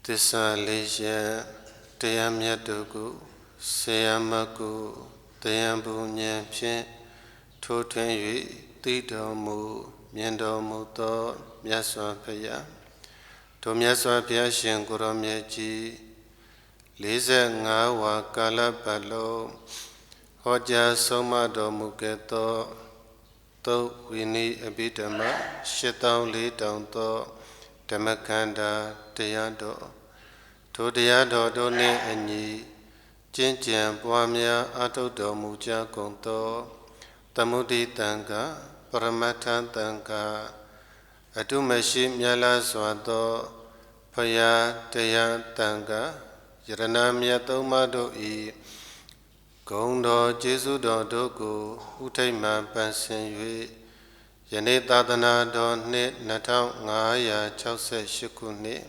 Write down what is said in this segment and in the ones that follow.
သစ္စာလေးရပ်တရားမြတ်တို့ကိုဆရာမကိုတရားဘုံဉာဏ်ဖြင့်ထိုးထွင်း၍သိတော်မူမြင်တော်မူသောမြတ်စွာဘုရားထိုမြတ်စွာဘုရားရှင်ကိုရောမြတ်ကြီး45ဝါကာလပတ်လုံးဟောကြားဆုံးမတော်မူခဲ့သောသုတ်ဝိနည်းအဘိဓမ္မာ8400သောဓမ္မခန္ဓာတရားတော်ထိုတရားတော်တို့နှင့်အညီကျင့်ကြံပွားများအားထုတ်တော်မူကြကုန်သောသမုဒိတံဃာပရမတ္ထတံဃာအတုမရှိမြတ်လားစွာသောဖရာတရားတံဃာယရဏမြတ်သုံးပါးတို့၏ဂုဏ်တော်ကျေးဇူးတော်တို့ကိုဥထိတ်မှန်ပန်းဆင်၍ယနေ့သာသနာတော်နှစ်2568ခုနှစ်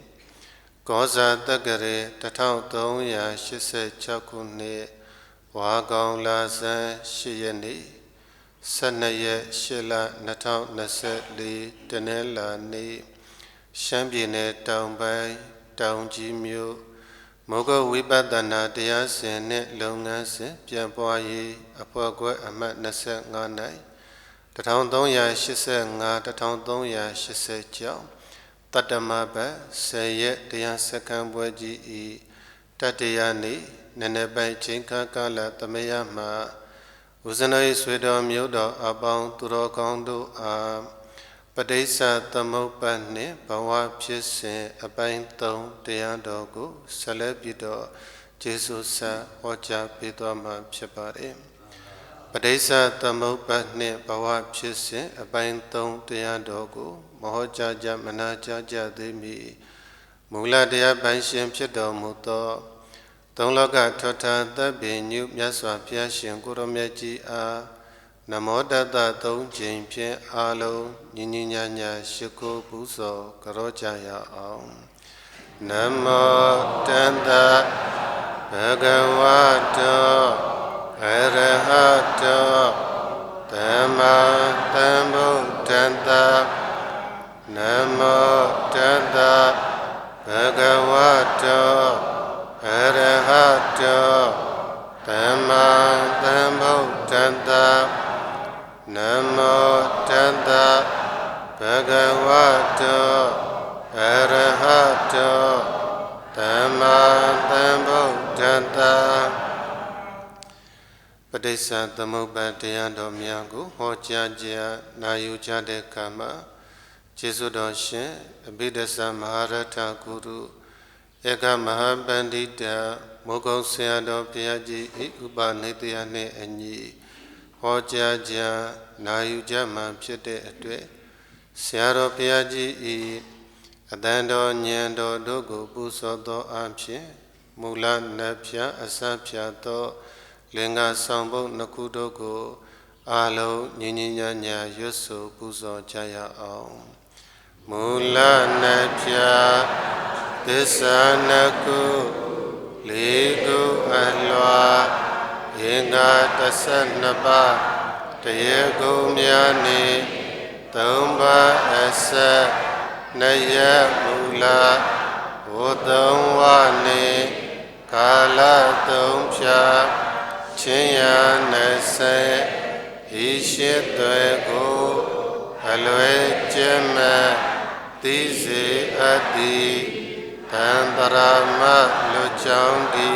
ကောဇာတက္ကရေ1386ခုနှစ်ဝါကောင်လဆန်း8ရက်နေ့12ရက်8လ2024တနင်္လာနေ့ရှမ်းပြည်နယ်တောင်ပိုင်းတောင်ကြီးမြို့မောဂဝိပဿနာတရားစင်နှင့်လုပ်ငန်းစဉ်ပြန်ပွားရေးအဖွဲ့ခွဲအမှတ်25၌1385-1380ကျောင်းတတ္တမဘတ်10ရက်တရားစခန်းပွဲကြီးဤတတရနေ့နည်းနည်းပိုင်းချိန်ကာလသမယမှာဦးဇန၏ဆွေတော်မျိုးတော်အပေါင်းသူတော်ကောင်းတို့အားပဋိစ္စသမုပ္ပါဒ်နှင့်ဘဝဖြစ်စဉ်အပိုင်း3တရားတော်ကိုဆက်လက်ပြီးတော့ကျေးဇူးဆက်ဟောကြားပေးသွားမှာဖြစ်ပါတယ်ပဋိစ္စသမုပ္ပါဒ်နှင့်ဘဝဖြစ်စဉ်အပိုင်း3တရားတော်ကိုမဟောကြားကြမနာကြားကြသေးမီမူလတရားပိုင်းရှင်ဖြစ်တော်မူသောသုံးလောကထွဋ္ဌာသဗ္ဗညုမြတ်စွာဘုရားရှင်ကိုရောမြတ်ကြီးအားနမောတတ္တ3ချိန်ဖြင့်အာလုံးညီညီညာညာရှိခိုးပူဇော်ကြောကြရအောင်နမောတတ္တဘဂဝတောအရဟတောသမ္မာသမ္ဗုဒ္ဓတ္တနမောတတ္တဘဂဝတောအရဟတောသမ္မာသမ္ဗုဒ္ဓတ္တနမောတတ္တဘဂဝတောအရဟတောသမ္မာသမ္ဗုဒ္ဓတ္တပဋိစ္စသမုပ္ပါဒ်တရားတော်များကိုဟောကြားကြနာယူကြတဲ့အခါမှာကျေးဇူးတော်ရှင်အဘိဓစ္စမဟာရထဂုရုဧကမဟာပန္တိတမောဂုံဆရာတော်ဘုရားကြီးဤဥပနိတယနှင့်အညီဟောကြားကြနာယူကြမှာဖြစ်တဲ့အတွက်ဆရာတော်ဘုရားကြီးဤအတန်တော်ဉာဏ်တော်တို့ကိုပူဇော်သောအဖြစ်မူလနတ်ဖြာအစဖြာသောလင်္ကာဆောင်ပုဒ်နှစ်ခုတို့ကိုအာလုံးညီညီညာညာရွတ်ဆိုပူဇော်ကြရအောင်မူလနတ်ဖြာသစ္စာနှစ်ခုလေးခုအလွှာအင်္ဂါ12ပါးတရေကိုများနေ3ပါးအဆက်နှစ်ရက်မူလဝ3ဝနေကာလ3ဖြာချင်းရ20ဤရှိသွဲကိုအလွယ်ကျင့်မဲ့သိစေအပ်သည်သံတရာမလူကြောင့်ဒီ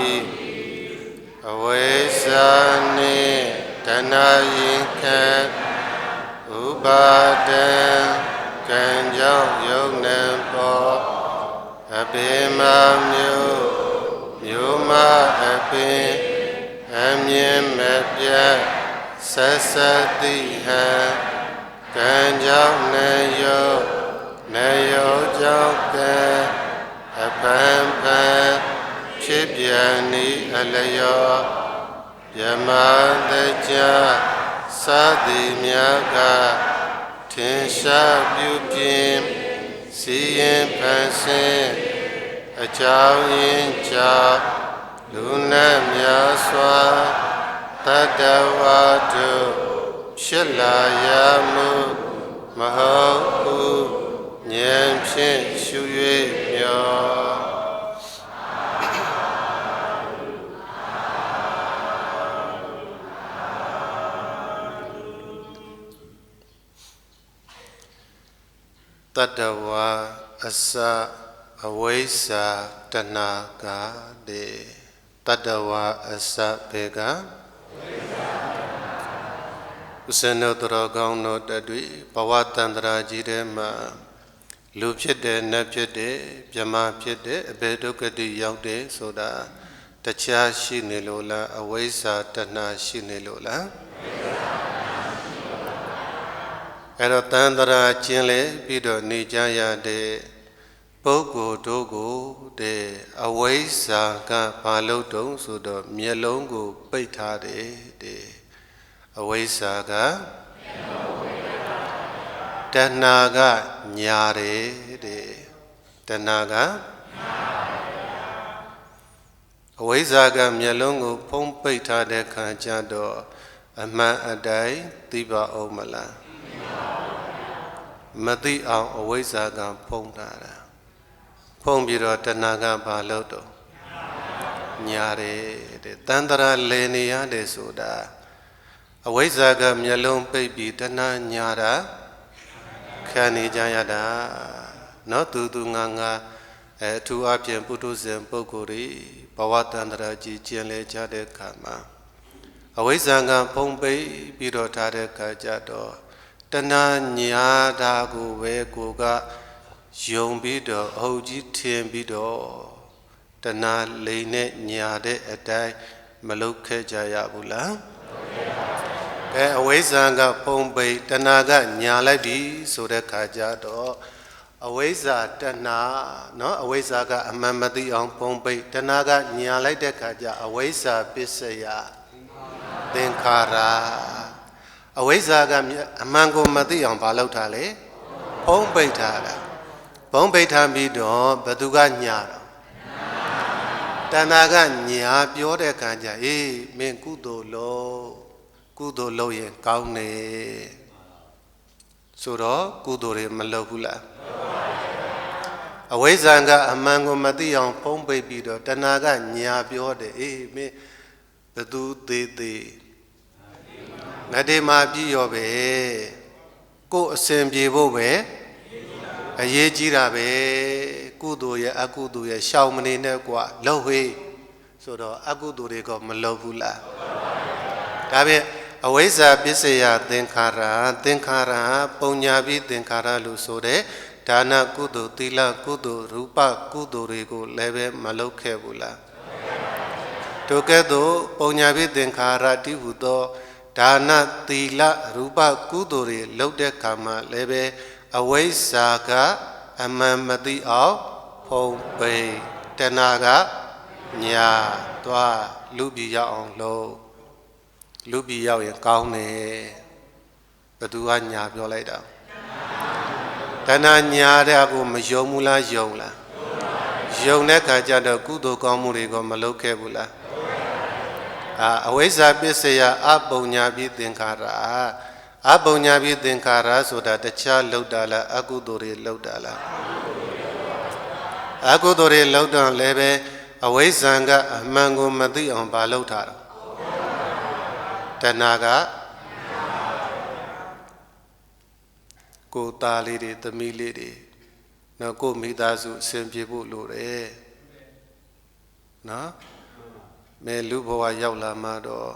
အဝိဇ္ဇာနှင့်တဏှာရင်ခံဥပါဒံကံကြောင့်ယုံနေပေါ်အဘေမမျိုးမအပင်အမြင်မပြတ်ဆက်ဆက်တိဟံကံကြောင့်နေယောကြောင့်ကံအပံပံဖြစ်ပြန်ဤအလျောယမတကြသတိမြတ်ကထင်ရှားပြုပြင်စီရင်ဖန်ဆင်းအကြောင်းရင်းကြောင့်လူနာများစွာတတဝါတို့ဖြစ်လာရမှုမဟုတ်ဘူးဉာဏ်ဖြင့်ရှု၍မျော Tadawa asa awaisa tanaka de Tadawa asa bega Usano Dragong no Dadui Pawatandra Jirema Luဖြစ်တယ်နတ်ဖြစ်တယ်မြမဖြစ်တယ်အဘယ်ဒုက္ခတိရောက်တယ်ဆိုတာတခြားရှိနေလို့လားအဝိဇ္ဇာတဏှာရှိနေလို့လားအဲ့တော့တန်တရာကျင်းလေပြီးတော့နေကြရတဲ့ပုဂ္ဂိုလ်တို့ကိုတဲ့အဝိဇ္ဇာကဘာလို့တုံးဆိုတော့မျက်လုံးကိုပိတ်ထားတယ်တဲ့အဝိဇ္ဇာကတဏှာကညာတယ်တဏှာကအဝိဇ္ဇာကမျက်လုံးကိုဖုံးပိတ်ထားတဲ့ခါကျတော့အမှန်အတိုင်းသိပါအောင်မလားမသိအောင်အဝိဇ္ဇာကဖုံးထားတာဖုံးပြီးတော့တဏှာကဘာလို့တော့ညာတယ်တန်တရာလဲနေရတယ်ဆိုတာအဝိဇ္ဇာကမျက်လုံးပိတ်ပြီးတဏှာညာတာခံနေကြရတာနော်သူငါအထူးအပြင်ပုထုဇဉ်ပုဂ္ဂိုလ်တွေဘဝတန္တရာကြီးကျင်လဲကြတဲ့ခါမှာအဝိဇ္ဇာကဖုံးပိတ်ပြီးတော့ထားတဲ့ခါကျတော့တဏှာညာတာကိုပဲကိုကယုံပြီးတော့အဟုတ်ကြီးထင်ပြီးတော့တဏှာလိန်နဲ့ညာတဲ့အတိုင်းမလုပ်ခဲ့ကြရဘူးလားအဝိဇ္ဇာကဖုံးပိတ်တဏှာကညာလိုက်ပြီဆိုတဲ့ခါကျတော့အဝိဇ္ဇာတဏှာနော်အဝိဇ္ဇာကအမှန်မသိအောင်ဖုံးပိတ်တဏှာကညာလိုက်တဲ့ခါကျအဝိဇ္ဇာပစ္စယသင်္ခါရအဝိဇ္ဇာကအမှန်ကိုမသိအောင်ဘာလုပ်ထားလဲဖုံးပိတ်ထားတာဖုံးပိတ်ထားပြီးတော့ဘသူကညာတော့တဏှာကညာပြောတဲ့ခါကျအေးမင်းကုသိုလ်လုပ်ရင်ကောင်းနေဆိုတော့ကုသိုလ်တွေမလုပ်ဘူးလားအဝိဇ္ဇာကအမှန်ကိုမသိအောင်ဖုံးပိတ်ပြီးတော့တဏှာကညာပြောတယ်အေးမင်းဘသူသေးငါတေမာပြည့်ရောပဲကိုယ်အစဉ်ပြေဖို့ပဲအရေးကြီးတာပဲကုသိုလ်ရဲ့အကုသိုလ်ရဲ့ရှောင်မနေနဲ့ကွာလှုပ်ဟေးဆိုတော့အကုသိုလ်တွေကမလှုပ်ဘူးလားဒါဖြင့်အဝိဇ္ဇာပစ္စယသင်္ခါရပုံညာပြီးသင်္ခါရလို့ဆိုတဲ့ဒါနကုသိုလ်သီလကုသိုလ်ရူပကုသိုလ်တွေကိုလည်းပဲမလုပ်ခဲ့ဘူးလားတို့ကဲ့သို့ပုံညာပြီးသင်္ခါရတိဟုသောဒါနသီလရူပကုသိုလ်တွေလုပ်တဲ့ခါမှာလည်းပဲအဝိဇ္ဇာကအမှန်မသိအောင်ဖုံးပိတ်တဏှာကညာသွားလူပြည်ရောက်အောင်လုပ်လူပြည်ရောက်ရင်ကောင်းတယ်ဘသူကညာပြောလိုက်တာတဏှာညာတဲ့ကိုမယုံဘူးလားယုံလားယုံတဲ့ခါကျတော့ကုသိုလ်ကောင်းမှုတွေကမလုပ်ခဲ့ဘူးလားအဝိဇ္ဇာပစ္စယအပုံညာပြီးသင်္ခါရအပုံညာပြီးသင်္ခါရဆိုတာတခြားလောက်တာလားအကုသိုလ်တွေလောက်တာလားအကုသိုလ်တွေလောက်တော့လည်းပဲအဝိဇ္ဇာကအမှန်ကိုမသိအောင်ဘာလုပ်ထားတာတဏှာကကိုယ်သားလေးတွေသမီးလေးတွေနော်ကိုယ်မိသားစုအစဉ်ပြေဖို့လိုတယ်နော်မဲလူဘဝရောက်လာမှတော့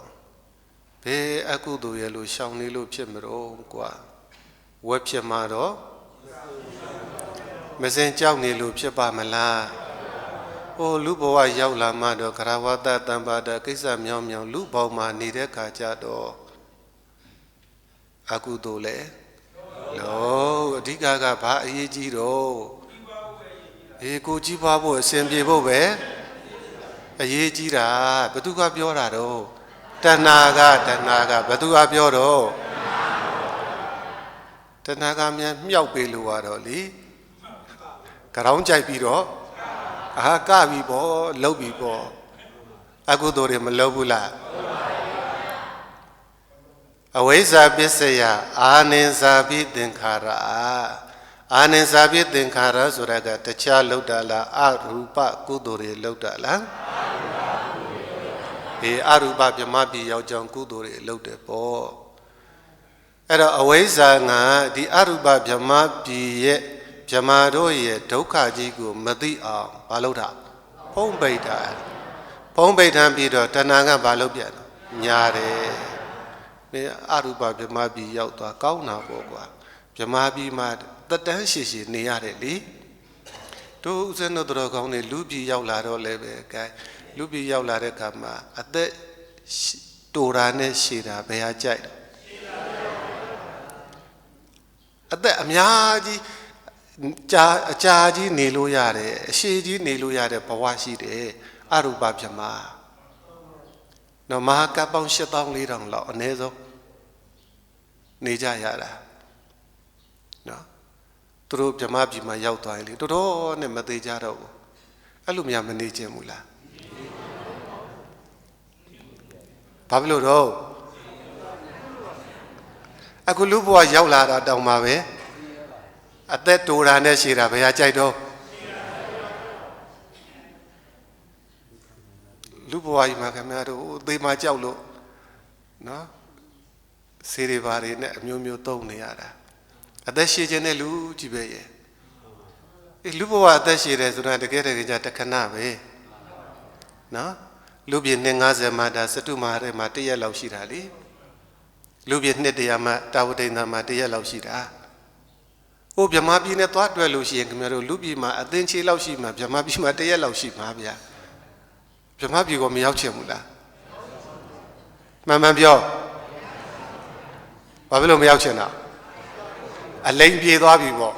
ဘယ်အကုသိုလ်ရဲ့လို့ရှောင်နေလို့ဖြစ်မလို့ကွာဝက်ဖြစ်မှတော့မစင်ကြောက်နေလို့ဖြစ်ပါမလားဟိုလူဘဝရောက်လာမှတော့ကရဝတ္တတံပါဒကိစ္စမြောင်လူပေါင်းမှာနေတဲ့ခါကျတော့အကုသိုလ်လေလို့အဓိကကဘာအရေးကြီးတော့ကိုကြီးပွားဖို့အစဉ်ပြေဖို့ပဲအရေးကြီးတာဘသူကပြောတာတော့တဏှာကဘသူကပြောတော့တဏှာကမြန်မြောက်ပေးလို့ရတော့လေကြောင်းကြိုက်ပြီးတော့ကပြီပေါ့လှုပ်ပြီပေါ့အကုသိုလ်တွေမလှုပ်ဘူးလားအဝိဇ္ဇာပစ္စယအာနိဇာပိသင်္ခါရအာနိဇာပိသင်္ခါရဆိုတာကတခြားလှုပ်တာလားအရူပကုသိုလ်တွေလှုပ်တာလားအရူပဗြဟ္မပြည်ရောက်ကြောင်းကုသိုလ်တွေလှုပ်တယ်ပေါ့ အဲ့တော့အဝိဇ္ဇာငါဒီအရူပဗြဟ္မပြည်ရဲ့ ဗြဟ္မာတို့ရဲ့ဒုက္ခကြီးကိုမသိအောင်ဘာလို့တာဖုံးပိတ်တာဖုံးပိတ်ထမ်းပြီးတော့တဏှာကဘာလို့ပြန်ညာတယ်နေအရူပဗြဟ္မာပြည်ရောက်သွားကောင်းတာပေါ့ကွာဗြဟ္မာပြည်မှာတတန်းရှိရှိနေရတယ်လေတို့ဥစဉ်တို့တော်ကောင်းနေလူပြည်ရောက်လာတော့လည်းပဲကဲလူပြည်ရောက်လာတဲ့အခါမှာအသက်တူတာနဲ့ရှည်တာဘယ်ဟာကြိုက်အသက်အများကြီးအကြာကြီးနေလို့ရတယ်အရှိကြီးနေလို့ရတဲ့ဘဝရှိတယ်အရူပဗြဟ္မာနော်မဟာကပ္ပေါင်း8400လောက်အနည်းဆုံးနေကြရတာနော်သူတို့ဗြဟ္မာပြည်မှာရောက်သွားရင်လေတော်တော်နဲ့မသေးကြတော့ဘူးအဲ့လိုများမနေခြင်းဘူးလားဘာဖြစ်လို့တော့အခုလူဘဝရောက်လာတာတောင်မှပဲအသက်တူတာနဲ့ရှည်တာဘယ်ဟာကြိုက်တော့လူဘဝကြီးမှာခင်ဗျားတို့သေမှာကြောက်လို့နော်ဆေးတွေဘာတွေနဲ့အမျိုးမျိုးသုံးနေရတာအသက်ရှည်ခြင်းနဲ့လူကြီးပဲရဲ့လူဘဝအသက်ရှည်တယ်ဆိုတာတကယ်တကယ်ကြတခဏပဲနော်လူပြည့်250မှာဒါစတုမာရဲမှာ1ရက်လောက်ရှိတာလေလူပြည့်200မှာတာဝတိန်သာမှာ1ရက်လောက်ရှိတာဟိုဗြဟ္မာပြည်နဲ့သွားတွေ့လို့ရှိရင်ခင်ဗျားတို့လူပြည်မှာအသင်ချေလောက်ရှိမှာဗြဟ္မာပြည်မှာ1ရက်လောက်ရှိမှာဗျာဗြဟ္မာပြည်ကိုမရောက်ချင်ဘူးလားမှန်မှန်ပြောဘာဖြစ်လို့မရောက်ချင်တာအလိမ်ပြေသွားပြီပေါ့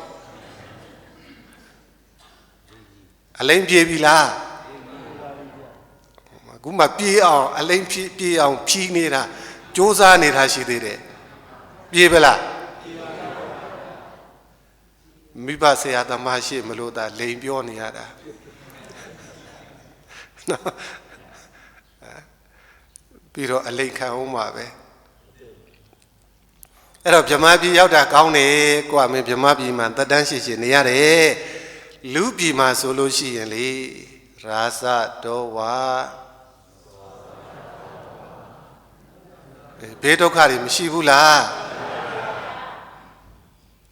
အလိမ်ပြေပြီလားအခုမှပြေအောင်အလိမ်ပြေအောင်ဖြီးနေတာစူးစမ်းနေတာရှိသေးတယ်ပြေပလားမိဘဆရာသမားရှိမလို့သာလိမ်ပြောနေရတာနော်ပြီးတော့အလိမ်ခံအောင်ပါပဲအဲ့တော့ဗြဟ္မာပြည်ရောက်တာကောင်းတယ်ကိုကမင်းဗြဟ္မာပြည်မှာတက်တန်းရှိရှိနေရတယ်လူပြည်မှာဆိုလို့ရှိရင်လေရာဇဒေါဝဘေးဒုက္ခတွေမရှိဘူးလား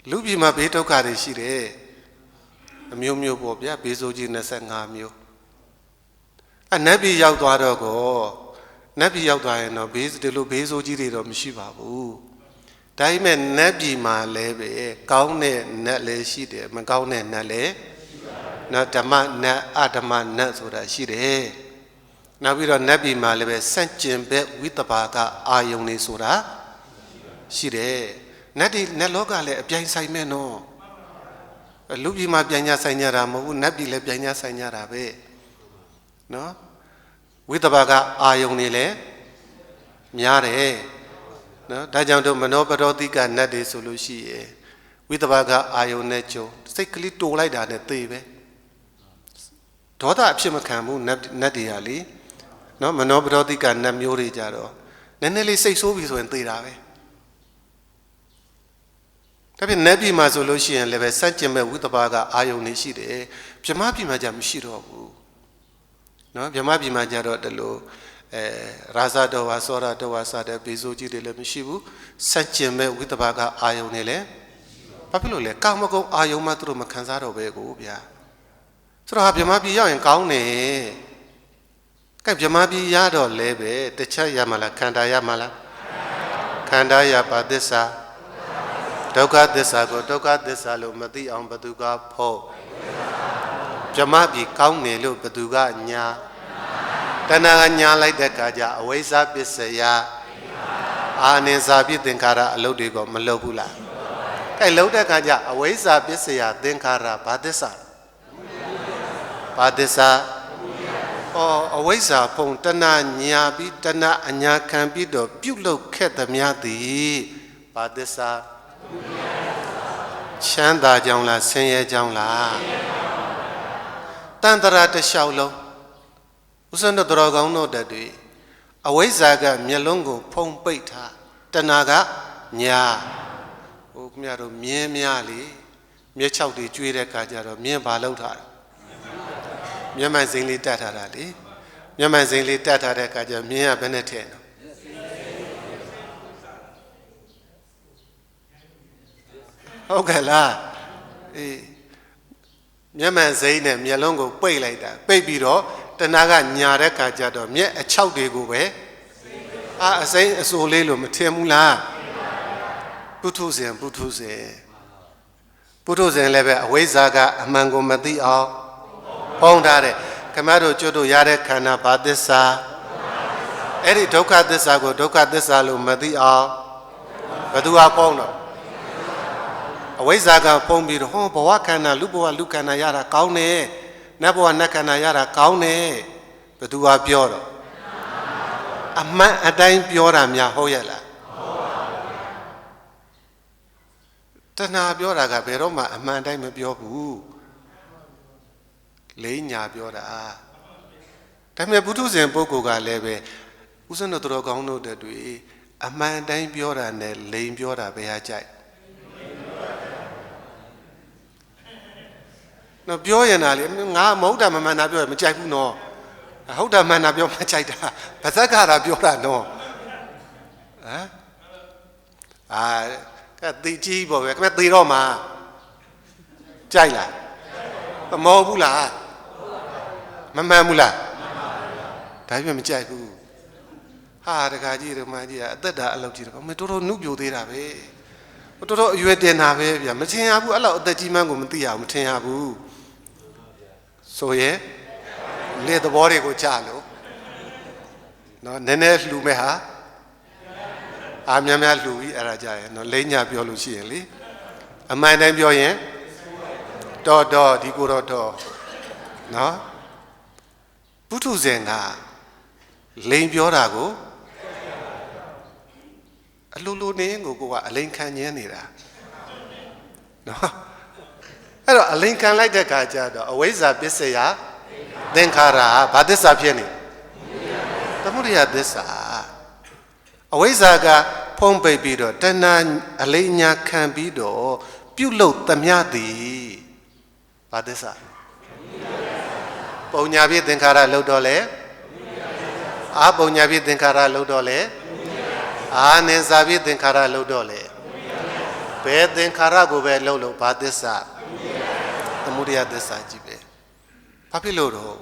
လူပြည်မှာဘေးဒုက္ခတွေရှိတယ်အမျိုးမျိုးပေါ့ဗျာဘေးဆိုးကြီး25မျိုးနတ်ပြည်ရောက်သွားတော့ကိုနတ်ပြည်ရောက်သွားရင်တော့ဘေးဒီလိုဘေးဆိုးကြီးတွေတော့မရှိပါဘူးဒါပေမဲ့နတ်ပြည်မှာလည်းပဲကောင်းတဲ့နတ်လည်းရှိတယ်မကောင်းတဲ့နတ်လည်းနော်ဓမ္မနတ်အဓမ္မနတ်ဆိုတာရှိတယ်နောက်ပြီးတော့နတ်ပြည်မှာလည်းပဲစန့်ကျင်ဘက်ဝိတဘာကအာယုန်နေဆိုတာရှိတယ်နတ်ဒီနတ်လောကလည်းအပြိုင်ဆိုင်မဲ့နော်လူပြည်မှာပြိုင်ကြဆိုင်ကြတာမဟုတ်ဘူးနတ်ပြည်လည်းပြိုင်ကြဆိုင်ကြတာပဲနော်ဝိတဘာကအာယုန်နေလည်းများတယ်နော်ဒါကြောင့်တို့မနောပရောတိကနတ်တွေဆိုလို့ရှိရင်ဝိတဘာကအာယုန်နဲ့ကြုံစိတ်ကလေးတိုးလိုက်တာနဲ့သေပဲဒေါသအဖြစ်မခံဘူးနတ်တွေဟာလေနော်မနောပရောတိကနတ်မျိုးတွေကြတော့နည်းနည်းလေးစိတ်ဆိုးပြီဆိုရင်သေတာပဲဒါပြင်နတ်ပြည်မှာဆိုလို့ရှိရင်လည်းပဲစัจကျင်မဲ့ဝိတဘာကအာယုန်နေရှိတယ်ဗြဟ္မာပြည်မှာじゃမရှိတော့ဘူးနော်ဗြဟ္မာပြည်မှာကြတော့တလို့ရာဇတော်ဝါစောရတော်ဝါစတဲ့ဘေဇိုကြီးတွေလည်းမရှိဘူးစัจကျင်မဲ့ဝိတဘာကအာယုန်နေလည်းဘာဖြစ်လို့လဲကာမဂုဏ်အာယုန်မှသူတို့မခံစားတော့ပဲကိုဗျာဆိုတော့ဗြဟ္မာပြည်ရောက်ရင်ကောင်းတယ်ကဲဗြဟ္မာပြည်ရတော့လဲပဲတခြားရမှာလားခန္ဓာရမှာလားခန္ဓာရပါသစ္စာဒုက္ခသစ္စာကိုဒုက္ခသစ္စာလို့မသိအောင်ဘသူကဖို့ဗြဟ္မာပြည်ကောင်းတယ်လို့ဘသူကညာတဏှာကညာလိုက်တဲ့အခါကျအဝိဇ္ဇပစ္စယအာနိဇာပိသင်္ခါရအလုပ်တွေကိုမလုပ်ဘူးလားကဲလုပ်တဲ့အခါကျအဝိဇ္ဇပစ္စယသင်္ခါရဘာသစ္စာဘာသစ္စာအဝိဇ္ဇာဖုံတဏှာညာပြီးတဏှာအညာခံပြီးတော့ပြုတ်လုခဲ့သမျှသည်ဘာသစ္စာချမ်းသာကြောင်းလားဆင်းရဲကြောင်းလားတန်တရာတလျှောက်လုံးဥစ္စံတော်ကောင်းတို့တည်းအဝိဇ္ဇာကမျက်လုံးကိုဖုံးပိတ်ထားတဏှာကညာဟိုခင်ဗျားတို့မြင်းများလေမျက်ခြောက်တွေကျွေးတဲ့ခါကျတော့မြင်းဘာလောက်ထားတာမျက်မှန်စိန်လေးတတ်ထားတာလေမျက်မှန်စိန်လေးတတ်ထားတဲ့ခါကျမြင်းကဘယ်နဲ့ထည့်နော်ဟုတ်ကဲ့လားအေး မျက်မှန်စိမ့်နဲ့မျက်လုံးကိုပိတ်လိုက်တာပိတ်ပြီးတော့တဏှာကညာတဲ့ခါကျတော့မျက်အချောက်တွေကိုပဲအစိမ့်အစိုးလေးလို့မထင်ဘူးလားပုထုဇဉ်လည်းပဲအဝိဇ္ဇာကအမှန်ကိုမသိအောင်ဖုံးထားတယ်ခမတို့ကျွတ်တို့ရတဲ့ခန္ဓာဘာသစ္စာအဲ့ဒီဒုက္ခသစ္စာကိုဒုက္ခသစ္စာလို့မသိအောင်ဘယ်သူကဖုံးတော့အဝိဇ္ဇာကဖုံးပြီးတော့ဟောဘဝခန္ဓာလူဘဝလူခန္ဓာရတာကောင်းတယ်နတ်ဘဝနတ်ခန္ဓာရတာကောင်းတယ်ဘယ်သူကပြောတော့အမှန်အတိုင်းပြောတာများဟုတ်ရဲ့လားတဏှာပြောတာကဘယ်တော့မှအမှန်တိုင်းမပြောဘူးလိညာပြောတာဒါပေမဲ့ပုထုဇဉ်ပုဂ္ဂိုလ်ကလည်းပဲဥစ္စံတော်တော်ကောင်းတို့တဲ့တွေအမှန်တိုင်းပြောတာနဲ့လိန်ပြောတာဘယ်ဟာကြိုက်နော်ပြောရင်လားလေငါမဟုတ်တာမမှန်တာပြောရင်မကြိုက်ဘူးနော်ဟုတ်တာမှန်တာပြောမှကြိုက်တာဗဇက်ကတာပြောတာနော်ကတိကြီးပေါ့ပဲခင်ဗျသေတော့မှာကြိုက်လားမဟုတ်ဘူးလားမမှန်ဘူးလားဒါပြမကြိုက်ဘူးဟာတခါကြီးတို့မှကြီးကအသက်တာအလုပ်ကြီးတော့မတော်တော်နှုတ်ပြိုသေးတာပဲတော်တော်အရွယ်တင်တာပဲဗျာမထင်ရဘူးအဲ့လောက်အသက်ကြီးမှန်းကိုမသိရဘူးမထင်ရဘူးဆိုရင်လေသဘောတွေကိုကြားလို့နော်နည်းနည်းလှူမဲ့ဟာများများလှူပြီးအဲ့ဒါကြရဲ့နော်လိမ့်ညာပြောလို့ရှိရင်လေအမှန်တိုင်းပြောရင်တော်ဒီကိုတော့နော်ပုထုဇဉ်ကလိန်ပြောတာကိုအလိုလိုနေကိုကအလိန်ခံညင်းနေတာနော်အဲ့တော့အလိန်ခံလိုက်တဲ့ခါကျတော့အဝိဇ္ဇာပစ္စယသင်္ခါရဘာသစ္စာဖြစ်နေသမုဒယသစ္စာအဝိဇ္ဇာကဖုံးပိတ်ပြီးတော့တဏှာအလိညာခံပြီးတော့ပြုတ်လို့သမျှသည်ဘာသစ္စာပုံညာပြည့်သင်္ခါရလို့တော့လေပုံညာပြည့်သင်္ခါရလို့တော့လေနိစာပြည့်သင်္ခါရလို့တော့လေဘယ်သင်္ခါရကိုပဲလို့ဘာသစ္စာသမုဒယသစ္စာကြီးပဲဘာဖြစ်လို့တော့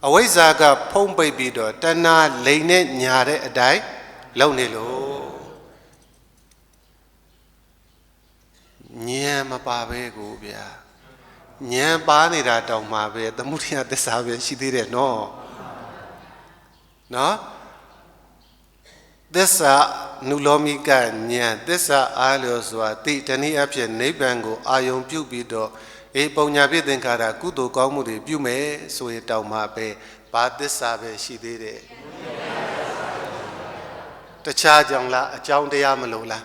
အဝိဇ္ဇာကဖုံးပိတ်ပြီးတော့တဏှာလိန်နဲ့ညာတဲ့အတိုင်းလုံနေလို့ဉာဏ်မပါပဲကိုဗျာဉာဏ်ပါနေတာတောင်မှပဲသမုဒယသစ္စာပဲရှိသေးတယ်နော်သစ္စာနုလောမိကဉာဏ်သစ္စာအားလျော်စွာတိတနည်းအားဖြင့်နိဗ္ဗာန်ကိုအာယုံပြုပြီးတော့ပုံညာပြည့်သင်္ခါရကုသိုလ်ကောင်းမှုတွေပြုမယ်ဆိုရင်တောင်မှပဲဘာသစ္စာပဲရှိသေးတယ်တခြားကြောင့်လားအကြောင်းတရားမလို့လား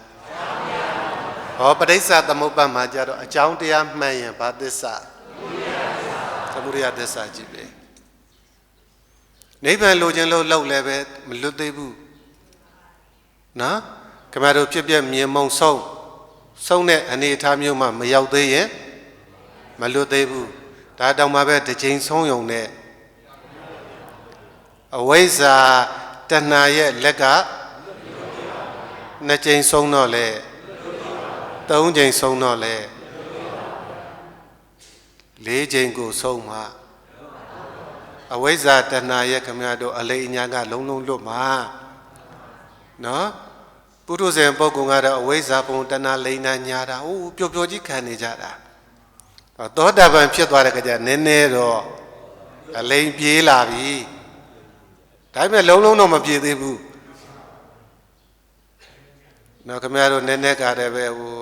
ဟောပဋိစ္စသမုပ္ပါဒ်မှာကြတော့အကြောင်းတရားမှန်ရင်ဘာသစ္စာသမုဒယသစ္စာကြီးပဲနိဗ္ဗာန်လိုချင်လို့လောက်လည်းပဲမလွတ်သေးဘူးနော်ခင်ဗျားတို့ဖြစ်ပြမြင်မုံဆုံးတဲ့အနေအထားမျိုးမှမရောက်သေးရင်မလွတ်သေးဘူးဒါတောင်မှပဲတစ်ချိန်ဆုံးယုံနဲ့အဝိဇ္ဇာတဏှာရဲ့လက်ကနှစ်ချိန်ဆုံးတော့လေသုံးချိန်ဆုံးတော့လေလေးချိန်ကိုဆုံးမှာအဝိဇ္ဇာတဏှာရဲ့ခမရတို့အလိအညာကလုံးလုံးလွတ်မှာနော်ပုထုဇဉ်ပုဂ္ဂိုလ်ကတော့အဝိဇ္ဇာပုံတဏှာလိန်နာညာတာဟိုပျော်ပျော်ကြီးခံနေကြတာသောတာပန်ဖြစ်သွားတဲ့ကြနည်းနည်းတော့အလိန်ပြေးလာပြီဒါပေမဲ့လုံးလုံးတော့မပြေသေးဘူးနော်ခင်ဗျားတို့နည်းနည်းကတည်းပဲဟို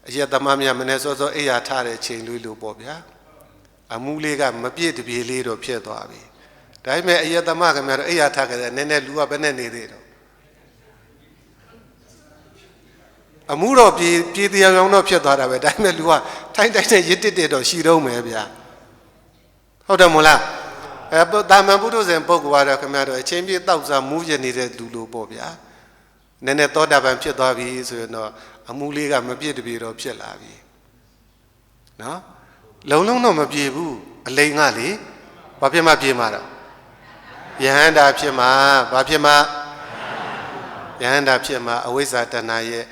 အရက်သမားများမနေ့စောစောအိယာထားတဲ့ချိန်လေးလို့ပေါ့ဗျာအမှုလေးကမပြည့်တပြေလေးတော့ဖြစ်သွားပြီဒါပေမဲ့အရက်သမားခင်ဗျားတို့အိယာထားကြတဲ့နည်းနည်းလူကဘယ်နဲ့နေသေးတော့အမှုတော့ပြေတရားရောင်တော့ဖြစ်သွားတာပဲဒါပေမဲ့လူကထိုင်းတဲ့ရစ်တစ်တော့ရှိတော့မယ်ဗျာဟုတ်တယ်မို့လားတာမန်ပုထုဇဉ်ပုဂ္ဂိုလ်ကတော့ခင်ဗျားတို့အချင်းပြည့်တောက်စားမူးရနေတဲ့လူလိုပေါ့ဗျာနည်းနည်းသောတာပန်ဖြစ်သွားပြီဆိုရင်တော့အမှုလေးကမပြည့်တပြေတော့ဖြစ်လာပြီနော်လုံလုံးတော့မပြေဘူးအလိန်ကလေဘာဖြစ်မှပြေမှာတော့ယဟန္တာဖြစ်မှာဘာဖြစ်မှာယဟန္တာဖြစ်မှာအဝိဇ္ဇာတဏှာရဲ့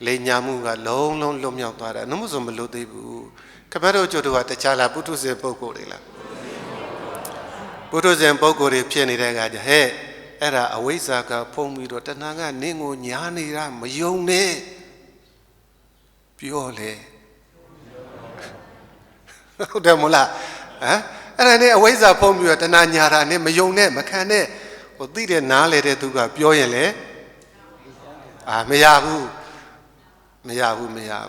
လိန်ညာမှုကလုံးလုံးလွတ်မြောက်သွားတာနှုတ်ဆိုမလို့သေးဘူး ခမတို့ကျွတ်တို့ကတခြားလားပုထုဇဉ်ပုဂ္ဂိုလ်တွေလားပုထုဇဉ်ပုဂ္ဂိုလ်တွေဖြစ်နေတဲ့အခါကျဟဲ့အဲ့ဒါအဝိဇ္ဇာကဖုံးပြီးတော့တဏှာကနင်းကိုညားနေတာမယုံနဲ့ပြောလေဟုတ်တယ်မလားဟမ်အဲ့ဒါနဲ့အဝိဇ္ဇာဖုံးပြီးတော့တဏှာညာတာနဲ့မယုံနဲ့မခံနဲ့ဟိုသိတဲ့နားလေတဲ့သူကပြောရင်လေမရ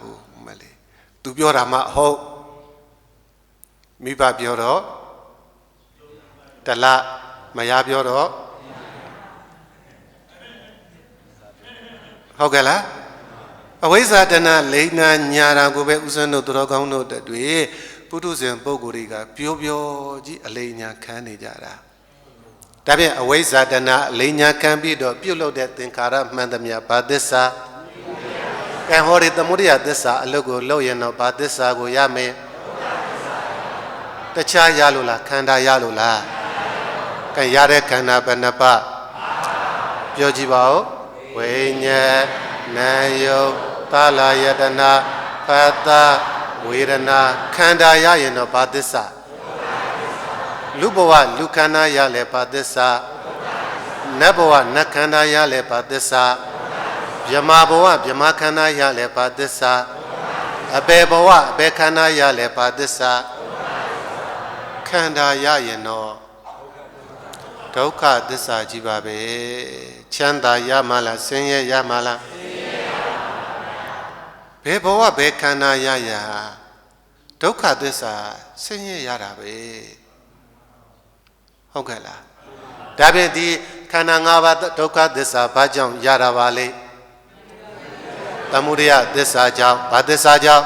ဘူးမလေးသူပြောတာမှဟုတ်မိဘပြောတော့တလမရပြောတော့ဟုတ်ကဲ့လားအဝိဇ္ဇာတဏလိန်နာညာတာကိုပဲဥစ္စံတို့သူတော်ကောင်းတို့တွေ့ပုထုဇဉ်ပုဂ္ဂိုလ်တွေကပြောကြီးအလိန်ညာခံနေကြတာဒါဖြင့်အဝိဇ္ဇာတဏအလိန်ညာခံပြီးတော့ပြုတ်လို့တဲ့သင်္ခါရမှန်သမျှဘာသစ္စာကံဟောဒီသမုဒိယသစ္စာအလုတ်ကိုလောက်ရင်တော့ဘာသစ္စာကိုရမယ်တခြားရလို့လားခန္ဓာရလို့လားကံရတဲ့ခန္ဓာဘယ်နှပါပြောကြည့်ပါဦးဝိညာဉ်နာယုတ်သာလယတနာဖတ်တာဝေဒနာခန္ဓာရရင်တော့ဘာသစ္စာလူဘဝလူခန္ဓာရလဲဘာသစ္စာနတ်ဘဝနတ်ခန္ဓာရလဲဘာသစ္စာဗြဟ္မာဘဝဗြဟ္မာခန္ဓာရလဲဘာသစ္စာအဘေဘဝအဘေခန္ဓာရလဲဘာသစ္စာခန္ဓာရရင်တော့ဒုက္ခသစ္စာကြီးပါပဲချမ်းသာရမလားဆင်းရဲရမလားဘယ်ဘဝဘယ်ခန္ဓာရရာဒုက္ခသစ္စာဆင်းရဲရတာပဲဟုတ်ကဲ့လားဒါဖြင့်ဒီခန္ဓာ၅ပါးဒုက္ခသစ္စာဘာကြောင့်ရတာပါလဲသမုဒယသစ္စာကြောင့်ဘာသစ္စာကြောင့်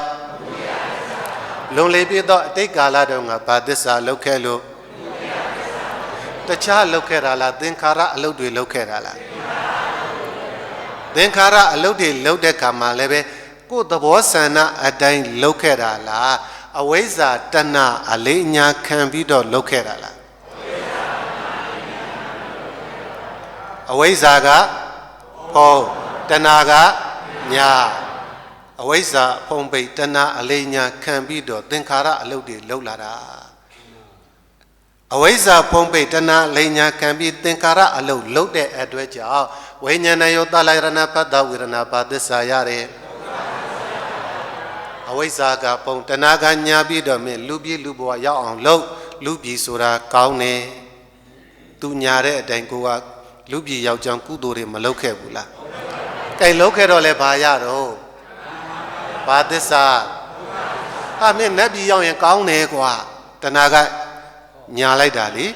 လွန်လေပြသောအတိတ်ကာလတုန်းကဘာသစ္စာလောက်ခဲ့လို့တခြားလောက်ခဲ့တာလားသင်္ခါရအလုပ်တွေလောက်ခဲ့တာလားသင်္ခါရအလုပ်တွေလောက်တဲ့ခါမှာလည်းပဲကိုယ်သဘောဆန္ဒအတိုင်းလောက်ခဲ့တာလားအဝိဇ္ဇာတဏအလေးညာခံပြီးတော့လောက်ခဲ့တာလားအဝိဇ္ဇာကဖုံးတဏကညာအဝိဇ္ဇာဖုံးပိတ်တဏအလေးညာခံပြီးတော့သင်္ခါရအလုပ်တွေလောက်လာတာအဝိဇ္ဇာဖုံးပိတ်တဏလိညာခံပြီးသင်္ခါရအလုပ်လုပ်တဲ့အတွက်ကြောင့်ဝိညာဏယောတလိုက်ရဏပတ္တဝေရဏဘာသစ္စာရတယ်အဝိဇ္ဇာကဖုံးတဏကညာပြီးတော့မင်းလူပြည်လူဘဝရောက်အောင်လုပ်လူပြည်ဆိုတာကောင်းတယ်သူညာတဲ့အတိုင်းကိုကလူပြည်ရောက်ကြောင်းကုသိုလ်တွေမလုပ်ခဲ့ဘူးလားကဲလုပ်ခဲ့တော့လဲဘာရတော့ဘာသစ္စာမင်းနတ်ပြည်ရောက်ရင်ကောင်းတယ်ကွာတဏကညာလိုက်တာလေ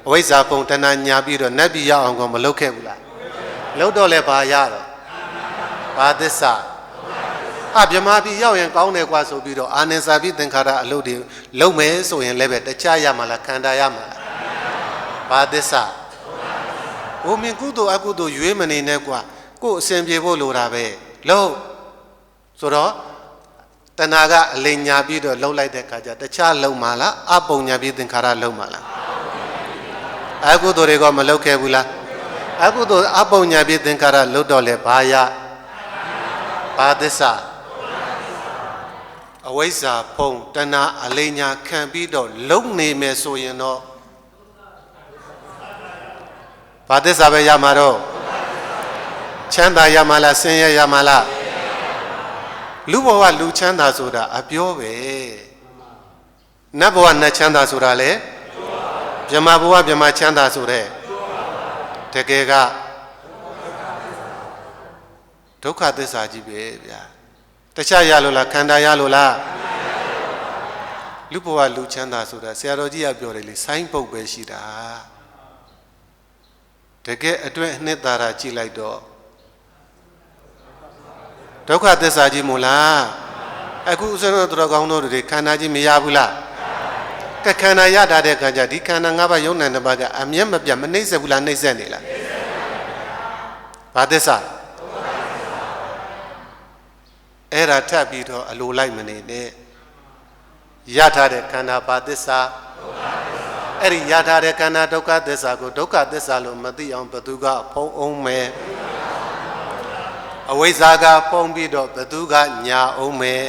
အဝိဇ္ဇာပုံတဏညာပြီးတော့နတ်ပြည်ရောက်အောင်ကမလုပ်ခဲ့ဘူးလားလုပ်တော့လဲဘာရတော့ဘာသစ္စာဗြဟ္မာပြည်ရောက်ရင်ကောင်းတယ်ကွာဆိုပြီးတော့အာနင်္စာပိသင်္ခါရအလုပ်တွေလုပ်မယ်ဆိုရင်လည်းပဲတခြားရမှာလားခန္ဓာရမှာလားဘာသစ္စာဘုံမင်းကုသိုလ်အကုသိုလ်ရွေးမနေနဲ့ကွာကိုယ်အစဉ်ပြေဖို့လိုတာပဲလို့ဆိုတော့တဏှာကအလိညာပြီးတော့လှုပ်လိုက်တဲ့ခါကျတခြားလုံမှာလားအပုံညာပြီးသင်္ခါရလုံမှာလားအကုသိုလ်တွေကမလှုပ်ခဲ့ဘူးလားအကုသိုလ်အပုံညာပြီးသင်္ခါရလှုပ်တော့လေဘာရဘာသစ္စာအဝိဇ္ဇာဖုံတဏှာအလိညာခံပြီးတော့လုံနေမယ်ဆိုရင်တော့ဘာသစ္စာပဲရမှာတော့ချမ်းသာရမှာလားဆင်းရဲရမှာလားလူဘဝလူချမ်းသာဆိုတာအပြောပဲနတ်ဘဝနတ်ချမ်းသာဆိုတာလေဗြဟ္မာဘဝဗြဟ္မာချမ်းသာဆိုတဲ့တကယ်ကဒုက္ခသစ္စာကြီးပဲဗျာတခြားရလို့လားခန္ဓာရလို့လားလူဘဝလူချမ်းသာဆိုတာဆရာတော်ကြီးကပြောတယ်လေဆိုင်းပုတ်ပဲရှိတာတကယ်အတွင်းအနှစ်သာရကြည့်လိုက်တော့ဒုက္ခသစ္စာကြီးမို့လားအခုဥစ္စံတော်တော်ကောင်းတို့တွေခန္ဓာကြီးမရဘူးလားကခန္ဓာရတာတဲ့ခါကျဒီခန္ဓာ၅ပါးယုံနိုင်တဲ့ဘာကအမျက်မပြတ်မနှိမ့်ဆက်ဘူးလားနှိမ့်ဆက်နေလားဘာသစ္စာအဲ့ဒါထပ်ပြီးတော့အလိုလိုက်မနေနဲ့ရထားတဲ့ခန္ဓာဘာသစ္စာအဲ့ဒီရထားတဲ့ခန္ဓာဒုက္ခသစ္စာကိုဒုက္ခသစ္စာလို့မသိအောင်ဘသူကဖုံးအောင်မယ်အဝိဇ္ဇာကဖုံးပြီးတော့ဘသူကညာအောင်မယ်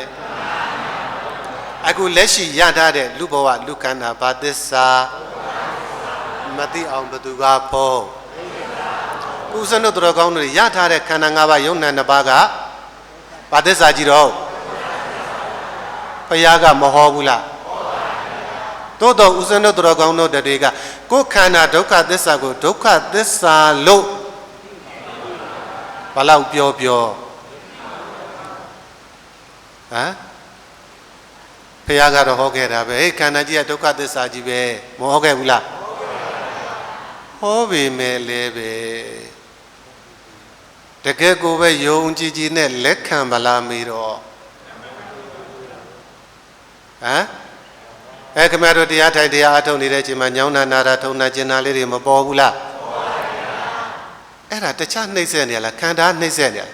အခုလက်ရှိရထားတဲ့လူဘဝလူခန္ဓာဘာသစ္စာမသိအောင်ဘသူကဖို့ဦးဇင်းတို့တော်ကောင်းတို့ရထားတဲ့ခန္ဓာ၅ပါးယုံနာ၅ပါးကဘာသစ္စာကြီးတော့ဘုရားကမဟောဘူးလားတိုးတော့ဦးဇင်းတို့တော်ကောင်းတို့တွေကကိုယ်ခန္ဓာဒုက္ခသစ္စာကိုဒုက္ခသစ္စာလို့ဘာလို့ပြောဟမ်ဘုရားကတော့ဟောခဲ့တာပဲဟေးခန္ဓာကြီးကဒုက္ခသစ္စာကြီးပဲမဟောခဲ့ဘူးလားဟောပေမဲ့လည်းပဲတကယ်ကိုပဲယုံကြည်ကြည်နဲ့လက်ခံပါလားမေးတော့ခင်ဗျားတို့တရားထိုင်တရားအထုတ်နေတဲ့အချိန်မှာညောင်းနာနာတာထုံနာကျင်နာလေးတွေမပေါ်ဘူးလားအဲ့ဒါတခြားနှိမ့်ဆက်နေရလားခန္ဓာနှိမ့်ဆက်နေရ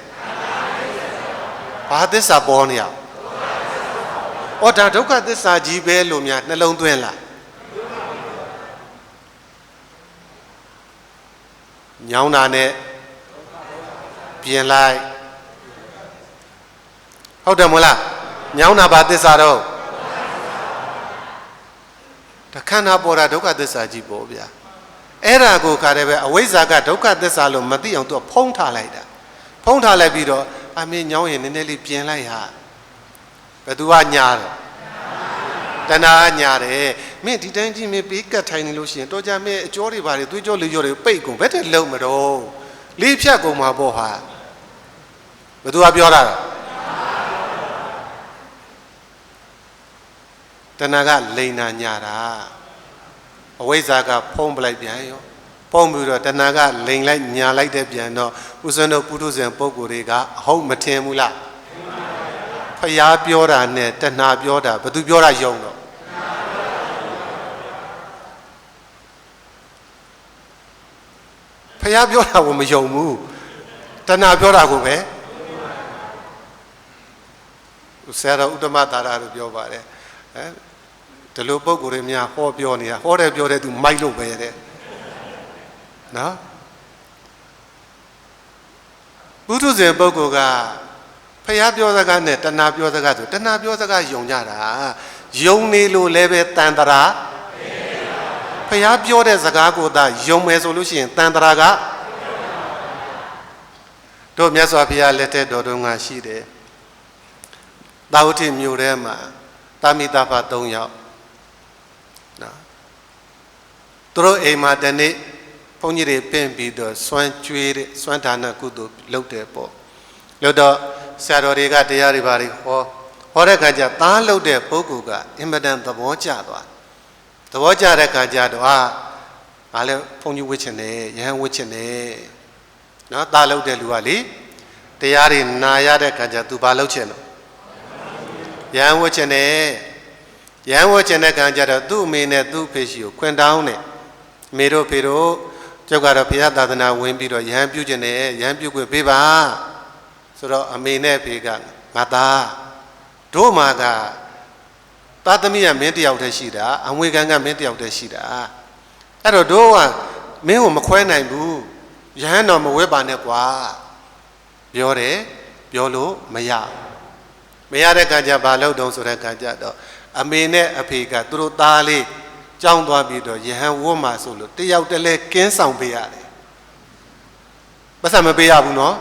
ဘာသစ္စာပေါ်နေရဩဒါဒုက္ခသစ္စာကြီးပဲလို့များနှလုံးသွင်းလားညောင်းနာနဲ့ပြင်လိုက်ဟုတ်တယ်မလားညောင်းနာဘာသစ္စာတော့တခန္ဓာပေါ်တာဒုက္ခသစ္စာကြီးပေါ့ဗျာအဲ့ဒါကိုခါတယ်ပဲအဝိဇ္ဇာကဒုက္ခသစ္စာလို့မသိအောင်သူကဖုံးထားလိုက်တာဖုံးထားလိုက်ပြီးတော့အမင်းညောင်းရင်နည်းနည်းလေးပြင်လိုက်ဟာဘယ်သူကညာတော့တဏှာညာတယ်မင်းဒီတိုင်းကြီးမင်းပေးကတ်ထိုင်နေလို့ရှိရင်တော့ကြမင်းအကျော်တွေပါတယ်သွေးကြောလေးကြောတွေပိတ်ကုန်ဘယ်တဲ့လုံးမတော့လေးဖြတ်ကုန်မှာပေါ့ဟာဘယ်သူကပြောတာလဲတဏှာကလိန်နာညာတာအဝိဇ္ဇာကဖုံးပလိုက်ပြန်ရောဖုံးပြီးတော့တဏှာကလိန်လိုက်ညာလိုက်တဲ့ပြန်တော့ဥစ္စံတို့ပုထုဇဉ်ပုဂ္ဂိုလ်တွေကအဟုတ်မထင်ဘူးလားဖျားပြောတာနဲ့တဏှာပြောတာဘယ်သူပြောတာယုံတော့ဖျားပြောတာကိုမယုံဘူးတဏှာပြောတာကိုပဲဆရာတော်ဥတ္တမသာရတို့ပြောပါတယ်ဒီလိုပုံကိုယ်တွေများဟောပြောနေတာဟောတယ်ပြောတယ်သူမိုက်လို့ပဲတဲ့နော်ပုထုဇဉ်ပုဂ္ဂိုလ်ကဖျားပြောစကားနဲ့တဏှာပြောစကားဆိုတဏှာပြောစကားယုံကြတာယုံနေလို့လည်းပဲတန်တရာဖျားပြောတဲ့စကားကိုသာယုံမယ်ဆိုလို့ရှိရင်တန်တရာကတို့မြတ်စွာဘုရားလက်ထက်တော်တုန်းကရှိတယ်သာဝတိမြို့ထဲမှာတာမိတာဖ3ယောက်နော်သူတို့အိမ်မှာတနေ့ဘုန်းကြီးတွေပင့်ပြီးတော့စွမ်းကျွေးတဲ့စွမ်းဒါနကုသိုလ်လုပ်တယ်ပေါ့လို့တော့ဆရာတော်တွေကတရားတွေပါတွေဟောတဲ့ခါကျသားလုပ်တဲ့ပုဂ္ဂိုလ်ကအင်မတန်သဘောကျသွားသဘောကျတဲ့ခါကျတော့ငါလည်းဘုန်းကြီးဝစ်ချင်တယ်ယဟန်ဝစ်ချင်တယ်နော်သားလုပ်တဲ့လူကလေတရားတွေနာရတဲ့ခါကျသူဘာလုပ်ချင်လို့ယဟန်ဝစ်ချင်တယ်ယဟန်ဝစ်ချင်တဲ့ခါကျတော့သူ့အမေနဲ့သူ့ဖေရှိကိုခွင်တောင်းတယ်မေတို့ဖေတို့ကျောက်ကတော့ဘုရားသာသနာဝင်ပြီးတော့ယဟန်ပြုချင်တယ်ယဟန်ပြုခွင့်ပေးပါဆိုတော့အမေနဲ့ဖေကငါသားတို့မှာကသာသမီးကမင်းတယောက်တည်းရှိတာအမွေခံကမင်းတယောက်တည်းရှိတာအဲ့တော့တို့ကမင်းကိုမခွဲနိုင်ဘူးယဟန်တော်မဝဲပါနဲ့ကွာပြောတယ်ပြောလို့မရတဲ့ခါကျဘာလို့တုံးဆိုတဲ့ခါကျတော့အမေနဲ့အဖေကသူတို့သားလေးကြောင်းသွားပြီးတော့ယဟန်ဝတ်မှာဆိုလို့တယောက်တည်းလဲကင်းဆောင်ပေးရတယ်ပတ်စံမပေးရဘူးနော်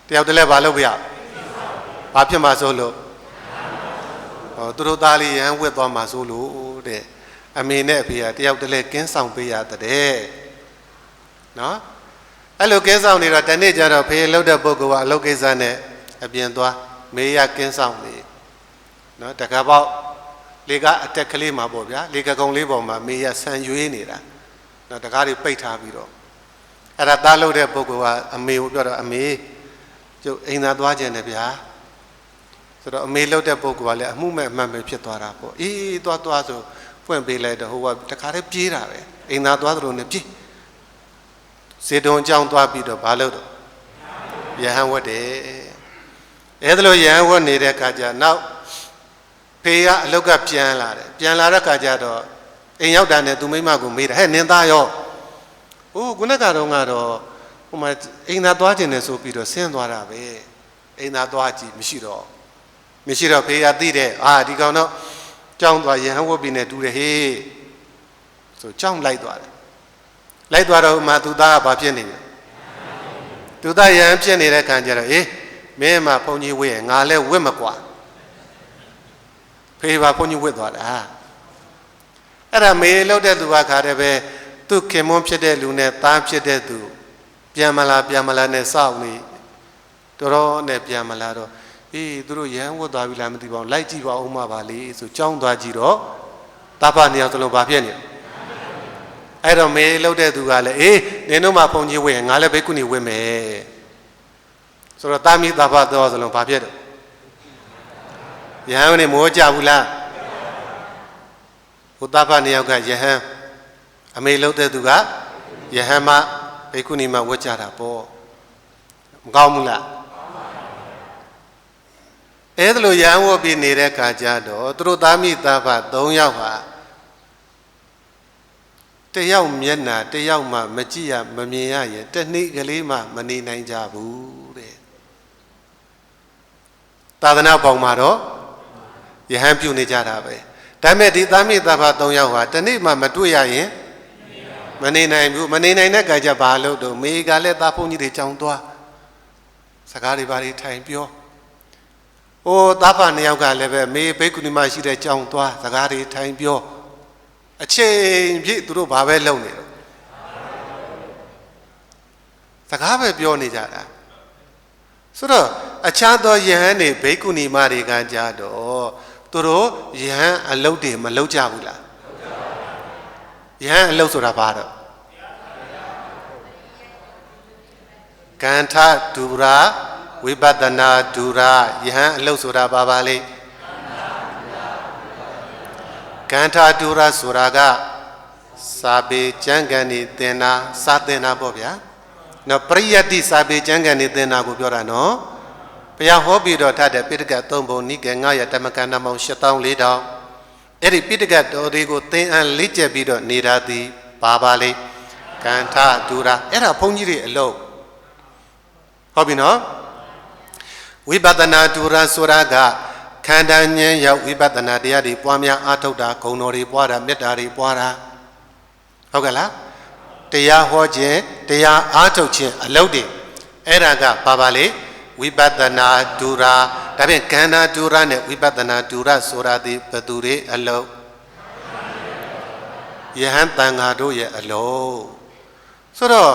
တယောက်တည်းလဲဘာလုပ်ပေးရဘာဖြစ်မှာဆိုလို့သူတို့သားလေးယဟန်ဝတ်သွားမှာဆိုလို့တဲ့အမေနဲ့အဖေကတယောက်တည်းလဲကင်းဆောင်ပေးရတဲ့နော်အဲ့လိုကင်းဆောင်နေတော့တနေ့ကျတော့ဖေလှုပ်တဲ့ပုဂ္ဂိုလ်ကအလုပ်ကိစ္စနဲ့အပြင်သွားမေးရကင်းဆောင်နေနော်တခါပေါက်လေကအတက်ကလေးမှာပေါ့ဗျာလေကကုံလေးပေါ်မှာမေးရဆန်ရွေးနေတာနော်တကားတွေပိတ်ထားပြီးတော့အဲ့ဒါသားလုပ်တဲ့ပုဂ္ဂိုလ်ကအမေကိုပြောတော့အမေကျုပ်အိမ်သာသွားခြင်းနဲ့ဗျာဆိုတော့အမေလုပ်တဲ့ပုဂ္ဂိုလ်ကလည်းအမှုမဲ့အမှန်ပဲဖြစ်သွားတာပေါ့အေးသွားဆိုဖွင့်ပေးလိုက်တော့ဟိုကတခါတည်းပြေးတာပဲအိမ်သာသွားသလိုနဲ့ပြေးစေတုံအကြောင်းသွားပြီးတော့ဘာလုပ်တော့ယဟန်ဝတ်တယ်အဲ့ဒါလိုယဟန်ဝတ်နေတဲ့အခါကျနောက်ဖေကအလောက်ကပြန်လာတယ်ပြန်လာတဲ့အခါကျတော့အိမ်ရောက်တာနဲ့သူမိမကိုမေးတယ်ဟဲ့နင်သားရောဟိုခုနကတော့ဟိုမှာအိမ်သာသွားခြင်းနဲ့ဆိုပြီးတော့ဆင်းသွားတာပဲအိမ်သာသွားကြည့်မရှိတော့ မရှိတော့ဖေးရသိတယ်ဒီကောင်တော့ကြောင်းသွားယဟန်ဝတ်ပြီးနေတူတယ်ဟေးဆိုကြောင်းလိုက်သွားတယ်လိုက်သွားတော့မှသူသားကဘာဖြစ်နေလဲသူသားယဟန်ဖြစ်နေတဲ့ခံကြတော့မင်းမှဘုန်းကြီးဝတ်ရငါလည်းဝတ်မကွာဖေးပါဘုန်းကြီးဝတ်သွားတာအဲ့ဒါမေလှုပ်တဲ့သူကခါတယ်ပဲသူခင်မွန်းဖြစ်တဲ့လူနဲ့သားဖြစ်တဲ့သူပြန်မလားနဲ့စောင့်နေတော်နဲ့ပြန်မလားတော့သူတို့ရဟန်းဝတ်သွားပြီလားမသိပါဘူးလိုက်ကြည့်ပါဦးမပါလေဆိုကြောင်းသွားကြည့်တော့တပ္ပနှစ်ယောက်စလုံးဘာဖြစ်နေအဲ့တော့မေလှုပ်တဲ့သူကလည်းနင်တို့မှဘုန်းကြီးဝတ်ရင်ငါလည်းဘိက္ခုနီဝတ်မယ်ဆိုတော့တာမိတပ္ပတော်စလုံးဘာဖြစ်တော့ယဟန်နဲ့မောကြဘူးလားဟိုတပ္ပနှစ်ယောက်ကယဟန်အမေလှုပ်တဲ့သူကယဟန်မှဘိက္ခုနီမှဝတ်ကြတာပေါ့မကောင်းဘူးလားအဲ့ဒါလိုရဟန်းဝတ်ပြီးနေတဲ့အခါကျတော့သူတို့သားမိသားဖ3ယောက်ဟာတယောက်မျက်နှာတယောက်မှမကြည့်ရမမြင်ရရင်တနေ့ကလေးမှမနေနိုင်ကြဘူးတဲ့သာသနာပေါင်းမှာတော့ယဟန်ပြုနေကြတာပဲဒါပေမဲ့ဒီသားမိသားဖ3ယောက်ဟာတနေ့မှမတွေ့ရရင်မနေနိုင်ဘူးမနေနိုင်တဲ့အခါကျဘာလို့တော့မေကလည်းသားဖုန်းကြီးတွေကြောင်းသွားစကားတွေဘာတွေထိုင်ပြောသားဖနှစ်ယောက်ကလည်းပဲမေဘိက္ခုနီမရှိတဲ့ကြောင်းသွားစကားတွေထိုင်ပြောအချိန်ပြည့်သူတို့ဘာပဲလုပ်နေတော့စကားပဲပြောနေကြတာဆိုတော့အခြားသောယဟန်တွေဘိက္ခုနီမတွေကကြတော့သူတို့ယဟန်အလုပ်တွေမလုပ်ကြဘူးလားယဟန်အလုပ်ဆိုတာဘာတော့ကန္ထဒူရာဝိပဿနာဒူရာယဟန်အလုပ်ဆိုတာပါလေကန္ထာဒူရာဆိုတာကစာပေကျမ်းဂန်နေသင်တာစာသင်တာပေါ့ဗျာနော်ပရိယတ္တိစာပေကျမ်းဂန်နေသင်တာကိုပြောတာနော်ဘုရားဟောပြီးတော့ထားတဲ့ပိဋကတ်3ပုံနိကေ900တမကန္နမောင်8400အဲ့ဒီပိဋကတ်တော်တွေကိုသင်အံလေ့ကျက်ပြီးတော့နေတာသည်ပါလေကန္ထာဒူရာအဲ့ဒါဘုန်းကြီးတွေအလုပ်ဟုတ်ပြီနော်ဝိပဿနာဒူရာဆိုတာကခန္ဓာဉာဏ်ရောက်ဝိပဿနာတရားတွေပွားများအားထုတ်တာဂုဏ်တော်တွေပွားတာမေတ္တာတွေပွားတာဟုတ်ကဲ့လားတရားဟောခြင်းတရားအားထုတ်ခြင်းအလုပ်တွေအဲ့ဒါကပါလေဝိပဿနာဒူရာဒါဖြင့်ခန္ဓာဒူရာနဲ့ဝိပဿနာဒူရာဆိုတာဒီဘသူတွေအလုပ်ယဟန်တန်ဃာတို့ရဲ့အလုပ်ဆိုတော့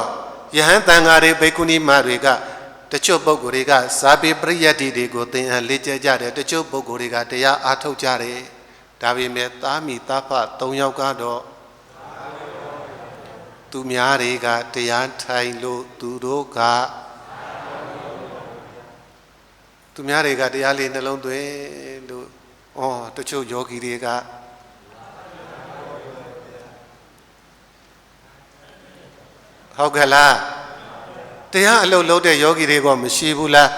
ယဟန်တန်ဃာတွေဘိက္ခုနီမတွေကတချို့ပုဂ္ဂိုလ်တွေကဇာပေပရိယတ္တိတွေကိုသင်အံလေ့ကျက်ကြတယ်တချို့ပုဂ္ဂိုလ်တွေကတရားအားထုတ်ကြတယ်ဒါပေမဲ့သားမိသားဖ3ယောက်ကတော့သူများတွေကတရားထိုင်လို့သူတို့ကသူများတွေကတရားလေးနှလုံးသွင်းလို့တချို့ယောဂီတွေကဟုတ်ကဲ့လားတရားအလုပ်လုပ်တဲ့ယောဂီတွေကမရှိဘူးလား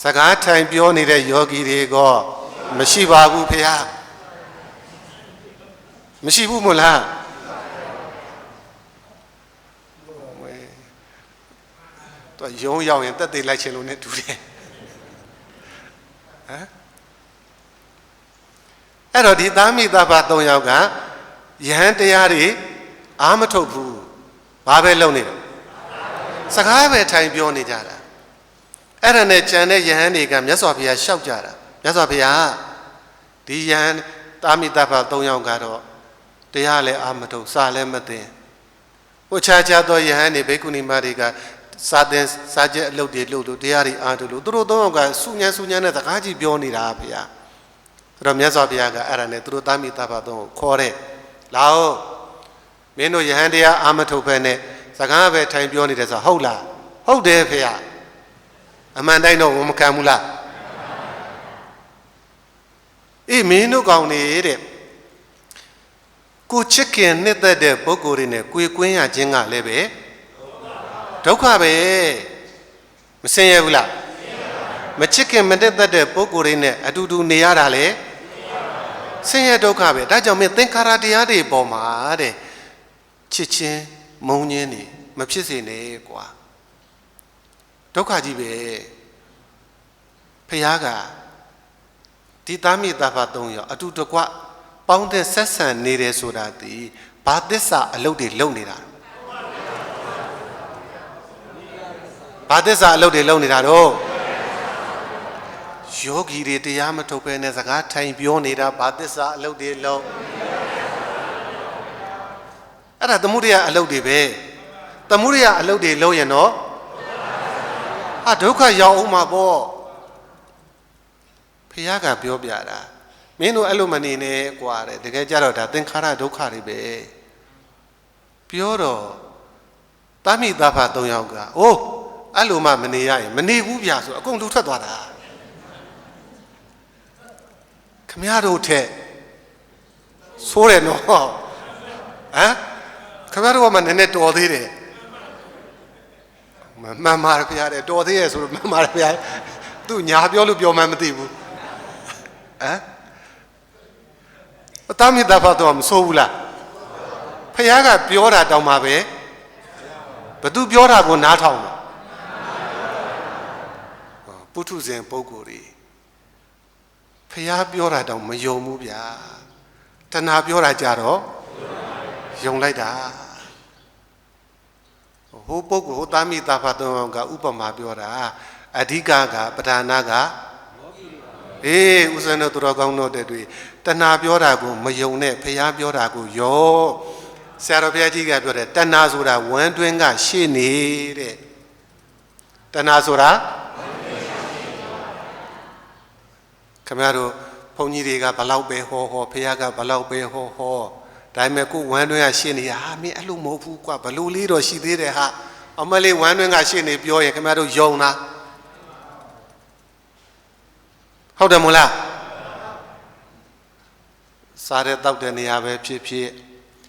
စကားထိုင်ပြောနေတဲ့ယောဂီတွေကမရှိပါဘူးဖေဟာမရှိဘူးမို့လားသူရုံးရောက်ရင်တက်သေးလိုက်ချင်လို့ ਨੇ တူတယ်ဟမ်အဲ့တော့ဒီသားမိသားဖ3ယောက်ကယဟန်တရားတွေအားမထုတ်ဘူးဘာပဲလုပ်နေတယ်စကားပဲထိုင်ပြောနေကြတာအဲ့ဒါနဲ့ကြံတဲ့ယဟန်တွေကမြတ်စွာဘုရားရှောက်ကြတာမြတ်စွာဘုရားဒီယဟန်သားမိသားဖ3ယောက်ကတော့တရားလည်းအာမထုတ်စာလည်းမသိဟိုခြားခြားသောယဟန်တွေဘိက္ခုနီမတွေကစာသင်စာကျက်အလုပ်တွေလုပ်လို့တရားတွေအားထုတ်လို့သူတို့3ယောက်ကစုညံနဲ့စကားကြီးပြောနေတာဘုရားဆိုတော့မြတ်စွာဘုရားကအဲ့ဒါနဲ့သူတို့သားမိသားဖ3ကိုခေါ်တဲ့လာဦးမင်းတို့ယဟန်တရားအာမထုတ်ဖဲနဲ့စကားပဲထိုင်ပြောနေတယ်ဆိုဟုတ်လားဟုတ်တယ်ဖေရအမှန်တိုင်းတော့ဝန်မခံဘူးလားမင်းတို့ကောင်းနေတဲ့ကိုချစ်ခင်နှစ်သက်တဲ့ပုဂ္ဂိုလ်တွေနဲ့ကိုယ်ကွင်းရခြင်းကလည်းပဲဒုက္ခပဲမဆင်းရဲဘူးလားမချစ်ခင်မနှစ်သက်တဲ့ပုဂ္ဂိုလ်တွေနဲ့အတူတူနေရတာလေဆင်းရဲဒုက္ခပဲဒါကြောင့်မင်းသင်္ခါရတရားတွေပေါ်မှာတဲ့ချစ်ချင်းမုန်းခြင်းနေမဖြစ်စေနဲ့ကွာဒုက္ခကြီးပဲဖ ះကဒီသားမိသားဖ3ယောက်အတူတကွပေါင်းတဲ့ဆက်ဆံနေတယ်ဆိုတာဒီဘာသစ္စာအလုပ်တွေလုပ်နေတာဘာသစ္စာအလုပ်တွေလုပ်နေတာတော့ယောဂီတွေတရားမထုတ်ဘဲနဲ့စကားထိုင်ပြောနေတာဘာသစ္စာအလုပ်တွေလုပ်အဲ့ဒါသမုဒိယအလုပ်တွေပဲသမုဒိယအလုပ်တွေလုပ်ရင်တော့ဒုက္ခရောက်အောင်မှာပေါ့ဖះကပြောပြတာမင်းတို့အဲ့လိုမနေနဲ့ကွာတဲ့တကယ်ကြတော့ဒါသင်္ခါရဒုက္ခတွေပဲပြောတော့တာမိသားဖ3ယောက်ကအိုးအဲ့လိုမှမနေရရင်မနေဘူးဗျာဆိုအကုန်လူထွက်သွားတာခမရတို့ထက်ဆိုးတယ်နော်ဟမ်ခမရတို့ကမှနည်းနည်းတော်သေးတယ်မှန်ပါတယ်ဗျာတဲ့တော်သေးရဲ့ဆိုတော့မှန်ပါတယ်ဗျာသူညာပြောလို့ပြောမှမသိဘူးအသားမြတ်ဖတ်တော့မဆိုးဘူးလားဖះကပြောတာတောင်းပါပဲဘသူပြောတာကိုနားထောင်တယ်ပုထုဇဉ်ပုဂ္ဂိုလ်တွေဖះပြောတာတောင်မယုံဘူးဗျာတဏှာပြောတာကြတော့ယုံလိုက်တာဟိုပုဂ္ဂိုလ်ဟိုသားမိသားဖတ်တော့ကဥပမာပြောတာအဓိကကပဓာနာကအေးဥစ္စံတို့တော်ကောင်းတို့တဲ့တွေတဏှာပြောတာကိုမယုံနဲ့ဖះပြောတာကိုယောဆရာတော်ဘုရားကြီးကပြောတယ်တဏှာဆိုတာဝမ်းတွင်းကရှေ့နေတဲ့တဏှာဆိုတာခင်ဗျားတို့ဘုန်းကြီးတွေကဘလောက်ပဲဟောဘုရားကဘလောက်ပဲဟောဒါပေမဲ့ကိုဝမ်းတွင်းကရှေ့နေတာမင်းအဲ့လိုမဟုတ်ဘူးကွာဘလို့လေးတော့ရှိသေးတယ်ဟာအမလေးဝမ်းတွင်းကရှေ့နေပြောရင်ခင်ဗျားတို့ယုံလားဟုတ်တယ်မို့လားစားတဲ့တောက်တဲ့နေရာပဲဖြစ်ဖြစ်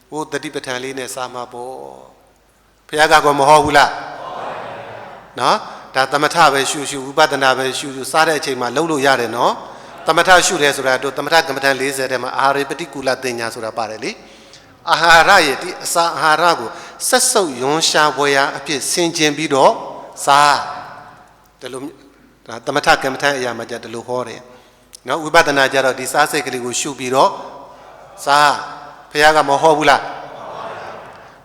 ဟိုတတိပဋ္ဌာန်လေးနဲ့စားမှာပေါ့ဘုရားကမဟုတ်ဘူးလားနော်ဒါသမထပဲရှုဝိပဿနာပဲရှုစားတဲ့အချိန်မှာလှုပ်လို့ရတယ်နော်သမထရှုတယ်ဆိုတာတို့သမထကမ္မဋ္ဌာန်း40ထဲမှာအာဟာရပฏิကူလတင်ညာဆိုတာပါတယ်လေအာဟာရရဲ့ဒီအစာအာဟာရကိုဆက်စုပ်ယွန်းရှားပွဲရအဖြစ်ဆင်ခြင်ပြီးတော့စားတယ်လို့ဒါသမထကမ္မဋ္ဌာန်းအရာမှာကြတယ်လို့ဟောတယ်နော်ဝိပဿနာကြတော့ဒီစားစိတ်ကလေးကိုရှုပြီးတော့စားဘုရားကမဟောဘူးလား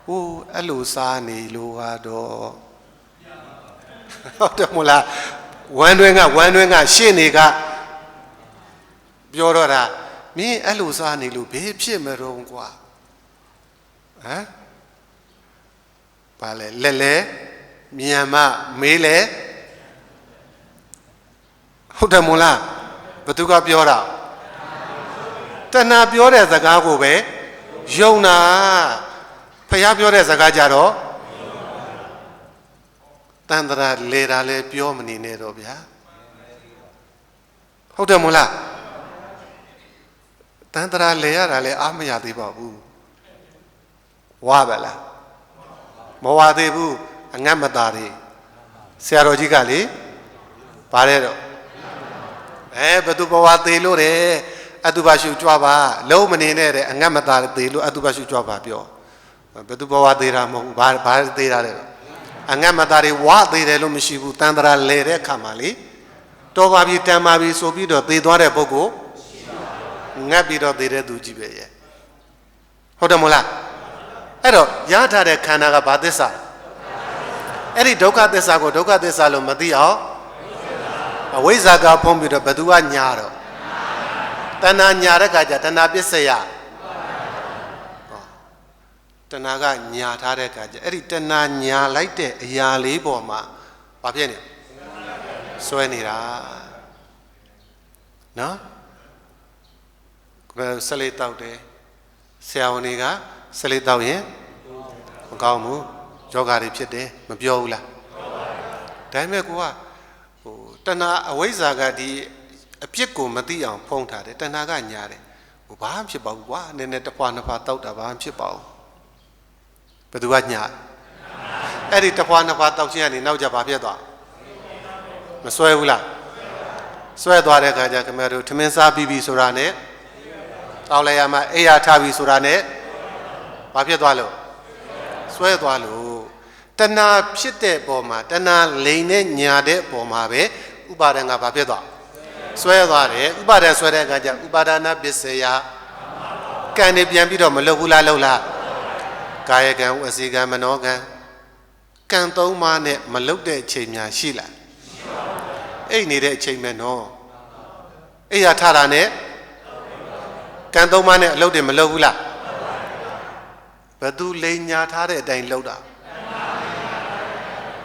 ဟိုအဲ့လိုစားနေလို့ကတော့ဟုတ်တယ်မို့လားဝမ်းတွင်းကရှင်းနေကပြောတော့တာမင်းအဲ့လိုစားနေလို့ဘေးဖြစ်မတော့ကွာဟမ်ဘာလဲလဲမြန်မမေးလဲဟုတ်တယ်မို့လားဘသူကပြောတာတဏှာပြောတဲ့စကားကိုပဲယုံတာဖះပြောတဲ့စကားကြတော့တန်တရာလေတာလဲပြောမနေနဲ့တော့ဗျာဟုတ်တယ်မို့လားတန်တရာလေရတာလဲအားမရသေးပါဘူးဝါပဲလားမဝါသေးဘူးအငတ်မသားတွေဆရာတော်ကြီးကလေပါတယ်တော့ဘသူဘဝသေးလို့တယ်အတုပရှုကြွပါလုံးမနေနဲ့တဲ့အငတ်မသားသေးလို့အတုပရှုကြွပါပြောဘသူဘဝသေးတာမဟုတ်ဘူးဘာသေးတာလဲအငတ်မသားတွေဝါသေးတယ်လို့မရှိဘူးတန်တရာလဲတဲ့အခါမှာလေတော်ပါပြီတန်ပါပြီဆိုပြီးတော့သေသွားတဲ့ပုဂ္ဂိုလ်ငတ်ပြီးတော့သေတဲ့သူကြီးပဲရဲ့ဟုတ်တယ်မို့လားအဲ့တော့ရထားတဲ့ခန္ဓာကဘာသစ္စာအဲ့ဒီဒုက္ခသစ္စာကိုဒုက္ခသစ္စာလို့မသိအောင်အဝိဇ္ဇာကဖုံးပြီးတော့ဘသူကညာတော့တဏှာညာတဲ့ခါကျတဏှာပစ္စယတဏှာကညာထားတဲ့ခါကျအဲ့ဒီတဏှာညာလိုက်တဲ့အရာလေးပေါ်မှာဘာဖြစ်နေစွဲနေတာနော်ဆလေးတောက်တယ်ဆရာဝန်တွေကဆလေးတောက်ရင်မကောင်းဘူးယောဂါတွေဖြစ်တယ်မပြောဘူးလားဒါပေမဲ့ကိုကဟိုတဏှာအဝိဇ္ဇာကဒီအပြစ်ကိုမသိအောင်ဖုံးထားတယ်တဏှာကညာတယ်ဟိုဘာမှဖြစ်ပါဘူးကွာနည်းနည်းတစ်ဖွာနှစ်ဖွာတောက်တာဘာမှဖြစ်ပါဘူးဘယ်သူကညာအဲ့ဒီတစ်ဖွာနှစ်ဖွာတောက်ခြင်းကနေနောက်ကြဘာဖြစ်သွားမစွဲဘူးလားစွဲသွားတဲ့အခါကျခင်ဗျားတို့ထမင်းစားပြီးပြီဆိုတာနဲ့တောက်လိုက်ရမှအိယာထားပြီဆိုတာနဲ့ဘာဖြစ်သွားလို့စွဲသွားလို့တဏှာဖြစ်တဲ့ပုံမှာတဏှာလိန်နဲ့ညာတဲ့ပုံမှာပဲဥပါဒံကဘာဖြစ်သွား ဆွဲသွားတယ်ဥပါဒံဆွဲတဲ့အခါကျဥပါဒနာပစ္စယကံနေပြန်ပြီးတော့မလုပ်ဘူးလားလုပ်လားကာယကံဝစီကံမနောကံကံသုံးပါးနဲ့မလုပ်တဲ့အချိန်များရှိလားအိတ်နေတဲ့အချိန်မဲ့နော်အိယာထတာနဲ့ကံသုံးပါးနဲ့အလုပ်တွေမလုပ်ဘူးလားဘသူလိန်ညာထားတဲ့အတိုင်းလုပ်တာ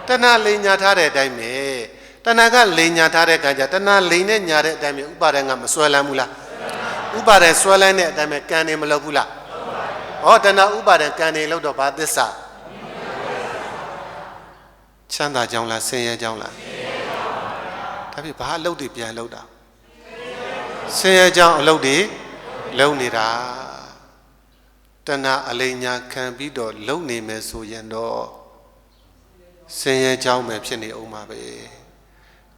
တဏှာလိန်ညာထားတဲ့အတိုင်းပဲတဏှာကလိန်ညာထားတဲ့အခါကျတဏှာလိန်နဲ့ညာတဲ့အတိုင်းပဲဥပါဒံကမဆွဲလန်းဘူးလားဥပါဒံဆွဲလန်းတဲ့အတိုင်းပဲကံနေမလုပ်ဘူးလားဟောတဏှာဥပါဒံကံနေလို့တော့ဘာသစ္စာချမ်းသာကြောင်းလားဆင်းရဲကြောင်းလားဒါဖြစ်ဘာအလုပ်တွေပြန်လုပ်တာဆင်းရဲကြောင်းအလုပ်တွေလုပ်နေတာတဏှာအလိညာခံပြီးတော့လုံနေမယ်ဆိုရင်တော့ဆင်းရဲကြောင်းပဲဖြစ်နေအောင်ပါပဲ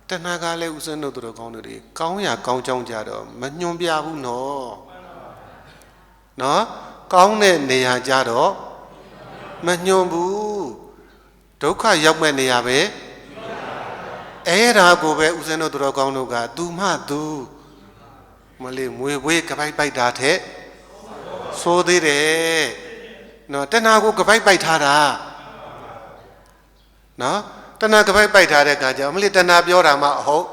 တဏှာကလည်းဥစဉ်တို့တို့ကောင်းတို့တွေကောင်းရကောင်းကြောင်းကြတော့မညွန်ပြဘူးနော်ကောင်းတဲ့နေရာကြတော့မညွန်ဘူးဒုက္ခရောက်မဲ့နေရာပဲအဲ့ဒါကိုပဲဥစဉ်တို့တို့ကောင်းတို့ကသူမှသူမလေးမွေဝေးကပိုက်ပိုက်တာတဲ့ဆိုသေးတယ်နော်တဏှာကိုကပိုက်ပိုက်ထားတာနော်တဏှာကပိုက်ပိုက်ထားတဲ့အခါကျမလေးတဏှာပြောတာမှအဟုတ်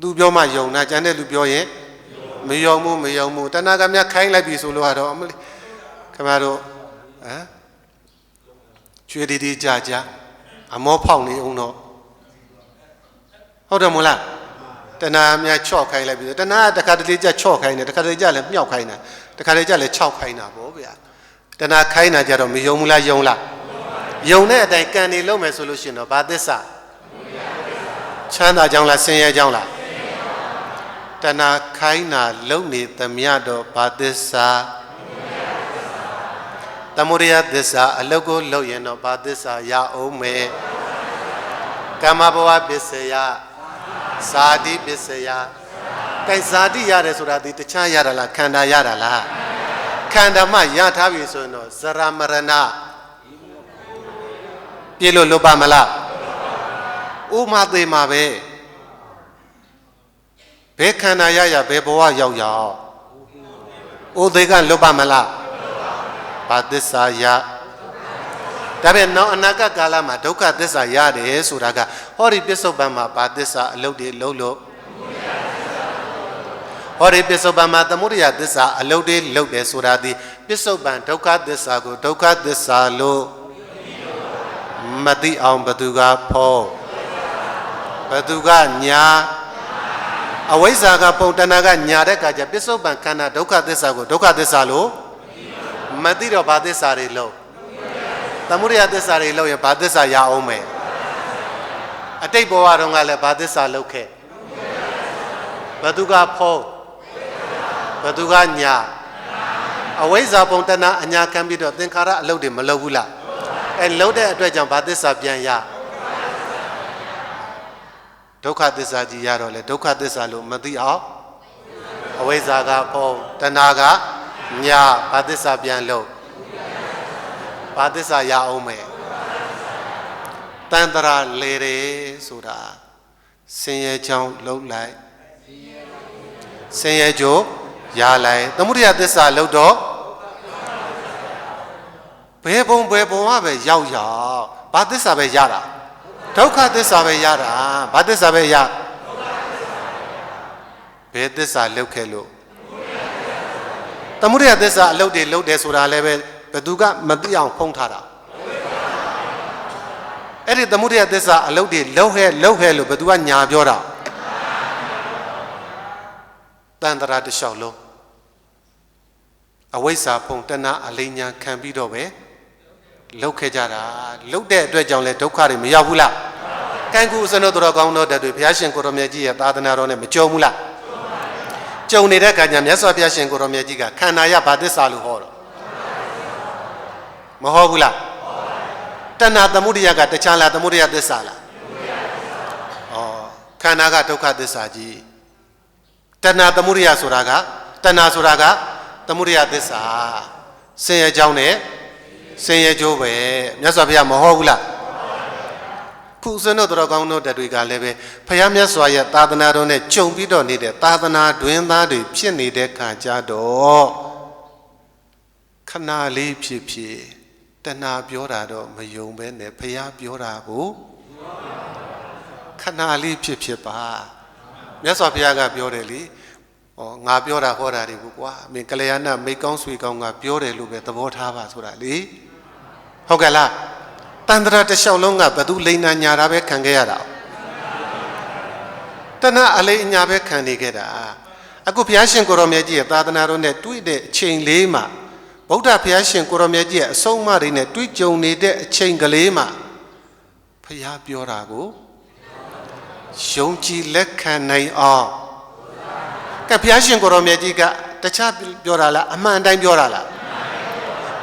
သူပြောမှယုံတာကျန်တဲ့လူပြောရင်မယုံဘူးတဏှာကများခိုင်းလိုက်ပြီဆိုလို့ကတော့အမလေးခင်ဗျားတို့ကျွေးတီကြအမောဖောက်နေအောင်တော့ဟုတ်တယ်မို့လားတဏှာများချော့ခိုင်းလိုက်ပြီတဏှာတခါတလေကြချော့ခိုင်းတယ်တခါတလေကြလည်းမြောက်ခိုင်းတယ်တခါတလေကြလည်းခြောက်ခိုင်းတာပေါ့ဗျာတဏှာခိုင်းတာကြတော့မယုံဘူးလားယုံလားယုံတဲ့အတိုင်းကံနေလုံးမယ်ဆိုလို့ရှိရင်တော့ဘာသစ္စာချမ်းသာကြောင်းလားဆင်းရဲကြောင်းလားတဏှာခိုင်းတာလုံနေသမျှတော့ဘာသစ္စာသမုဒယသစ္စာအလုတ်ကိုလုပ်ရင်တော့ဘာသစ္စာရအောင်မယ်ကာမဘဝပစ္စယဇာတိပစ္စယကဲဇာတိရတယ်ဆိုတာဒီတခြားရတာလားခန္ဓာရတာလားခန္ဓာမှရထားပြီဆိုရင်တော့ဇရမရဏပြေလို့လွတ်ပါမလားဥမာသေးမှာပဲဘယ်ခန္ဓာရဘယ်ဘဝရောက်ဥသေးကလွတ်ပါမလားဘာသစ္စာရဒါပေမဲ့နောက်အနာဂတ်ကာလမှာဒုက္ခသစ္စာရတယ်ဆိုတာကဟောဒီပစ္စုပန်မှာဘာသစ္စာအလုပ်တွေလုပ်လို့ဟောဒီပစ္စုပန်မှာသမုဒယသစ္စာအလုပ်တွေလုပ်တယ်ဆိုတာဒီပစ္စုပန်ဒုက္ခသစ္စာကိုဒုက္ခသစ္စာလို့မသိအောင်ဘသူကဖောဘသူကညာအဝိဇ္ဇာကပုံတဏှာကညာတဲ့အခါကျပစ္စုပန်ခန္ဓာဒုက္ခသစ္စာကိုဒုက္ခသစ္စာလို့မသိတော့ဘာသစ္စာတွေလို့သမုဒယသစ္စာတွေလို့ရင်ဘာသစ္စာရအောင်မယ်အတိတ်ဘဝတုန်းကလည်းဘာသစ္စာလုပ်ခဲ့ဘသူကဖောဘသူကညာအဝိဇ္ဇာပုံတဏှာအညာခံပြီးတော့သင်္ခါရအလုပ်တွေမလုပ်ဘူးလားလှုပ်တဲ့အတွက်ကြောင့်ဘာသစ္စာပြန်ရဒုက္ခသစ္စာကြီးရတော့လေဒုက္ခသစ္စာလို့မသိအောင်အဝိဇ္ဇာကပုံတဏှာကညာဘာသစ္စာပြန်လို့ဘာသစ္စာရအောင်မယ်တန်တရာလေတယ်ဆိုတာဆင်းရဲချောင်းလှုပ်လိုက်ဆင်းရဲကြိုးရလိုက်သမုဒယသစ္စာလှုပ်တော့ဘယ်ပုံကပဲရောက်ဘာသစ္စာပဲရတာဒုက္ခသစ္စာပဲရတာဘာသစ္စာပဲရဘယ်သစ္စာလှုပ်ခဲ့လို့သမုဒယသစ္စာအလုပ်တွေလုပ်တယ်ဆိုတာလည်းပဲဘသူကမသိအောင်ဖုံးထားတာအဲ့ဒီသမုဒယသစ္စာအလုပ်တွေလုပ်ဟဲလို့ဘသူကညာပြောတာတန်တရာတလျှောက်လုံးအဝိဇ္ဇာဖုံတဏှာအလိညာခံပြီးတော့ပဲလောက်ခဲ့ကြတာလောက်တဲ့အတွက်ကြောင့်လဲဒုက္ခတွေမရောက်ဘူးလားကံကူစနုတော်ကောင်းတော်တွေဘုရားရှင်ကိုရောမြတ်ကြီးရဲ့သာသနာတော်နဲ့မကြုံဘူးလားကြုံနေတဲ့အခါကျမြတ်စွာဘုရားရှင်ကိုရောမြတ်ကြီးကခန္ဓာရဘာသစ္စာလို့ဟောတော့မဟုတ်ဘူးလားတဏှာသမုဒယကတခြားလားသမုဒယသစ္စာလားခန္ဓာကဒုက္ခသစ္စာကြီးတဏှာသမုဒယဆိုတာကတဏှာဆိုတာကသမုဒယသစ္စာဆင်းရဲကြောင်းနဲ့ဆင်းရဲကြိုးပဲမြတ်စွာဘုရားမဟောဘူးလား အခုစနုတော်ကောင်းတို့တွေကလည်းပဲဖယားမြတ်စွာရဲ့သာသနာတော်နဲ့ကြုံပြီးတော့နေတဲ့သာသနာတွင်သားတွေဖြစ်နေတဲ့ခါကြတော့ခဏလေးဖြစ်ဖြစ်တဏှာပြောတာတော့မယုံပဲနဲ့ဖယားပြောတာကိုခဏလေးဖြစ်ဖြစ်ပါမြတ်စွာဘုရားကပြောတယ်လေဟောငါပြောတာဟောတာတွေကိုကွာမင်းကလျာဏမိတ်ကောင်းဆွေကောင်းကပြောတယ်လို့ပဲသဘောထားပါဆိုတာလေဟုတ်ကဲ့လားတန်ត្រာတစ်လျှောက်လုံးကဘသူလိန်နာညာတာပဲခံခဲ့ရတာတဏှာအလိန်ညာပဲခံနေခဲ့တာအခုဘုရားရှင်ကိုရောမြတ်ကြီးရဲ့သာသနာတော်နဲ့တွေ့တဲ့အချိန်လေးမှာဗုဒ္ဓဘုရားရှင်ကိုရောမြတ်ကြီးရဲ့အဆုံးအမတွေနဲ့တွေ့ကြုံနေတဲ့အချိန်ကလေးမှာဘုရားပြောတာကိုယုံကြည်လက်ခံနိုင်အောင်ကဘုရားရှင်ကိုရောမြတ်ကြီးကတခြားပြောတာလားအမှန်တိုင်းပြောတာလား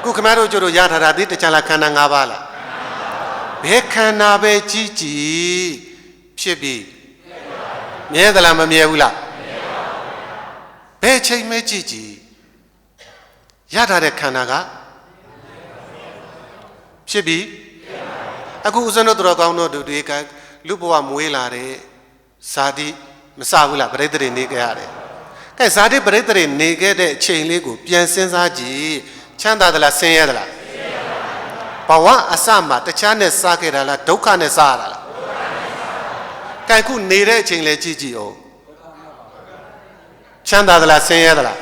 ခုခမရတို့ကျတို့ရထားတာဒီတခြားလားခန္ဓာ၅ပါးလားဘယ်ခန္ဓာပဲကြီးကြီးဖြစ်ပြီးမြဲသလားမမြဲဘူးလားဘယ်ချိန်မဲကြီးကြီးရထားတဲ့ခန္ဓာကဖြစ်ပြီးအခုဦးဇင်းတို့တော်ကောင်းတို့တွေကလူဘဝမွေးလာတဲ့ဇာတိမစဘူးလားပရိသေတွေနေခဲ့ရတယ်။ကဲဇာတိပရိသေတွေနေခဲ့တဲ့အချိန်လေးကိုပြန်စဉ်းစားကြည့်ချမ်းသာသလားဆင်းရဲသလားဘဝအစမှာတခြားနဲ့စားခဲ့တာလားဒုက္ခနဲ့စားရတာလားကဲခုနေတဲ့အချိန်လေးကြည့်ကြည့်အောင်ချမ်းသာသလားဆင်းရဲသလား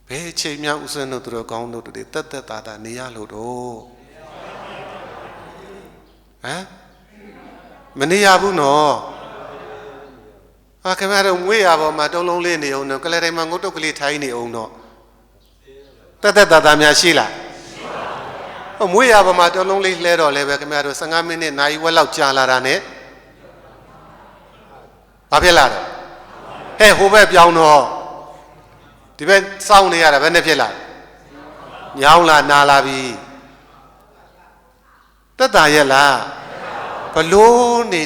ဘယ်အချိန်မှဦးဇင်းတို့တော်ကောင်းတို့တွေတက်တက်တာတာနေရလို့တော့ဟမ်မနေရဘူးနော်ခင်ဗျားတို့မွေးရပေါ်မှာတုံးလုံးလေးနေအောင်တော့ကလေးတိုင်းမှာငုတ်တုတ်ကလေးထိုင်းနေအောင်တော့တက်တက်တာတာများရှိလားဟိုမွေးရပေါ်မှာတုံးလုံးလေးလှဲတော့လည်းပဲခင်ဗျားတို့15မိနစ်နာရီဝက်လောက်ကြာလာတာနဲ့ဘာဖြစ်လာတော့ဟဲ့ဟိုဘက်ပြောင်းတော့ဒီဘက်စောင့်နေရတာဘယ်နဲ့ဖြစ်လာညောင်းလာနာလာပြီတက်တာရဲ့လားဘလို့နေ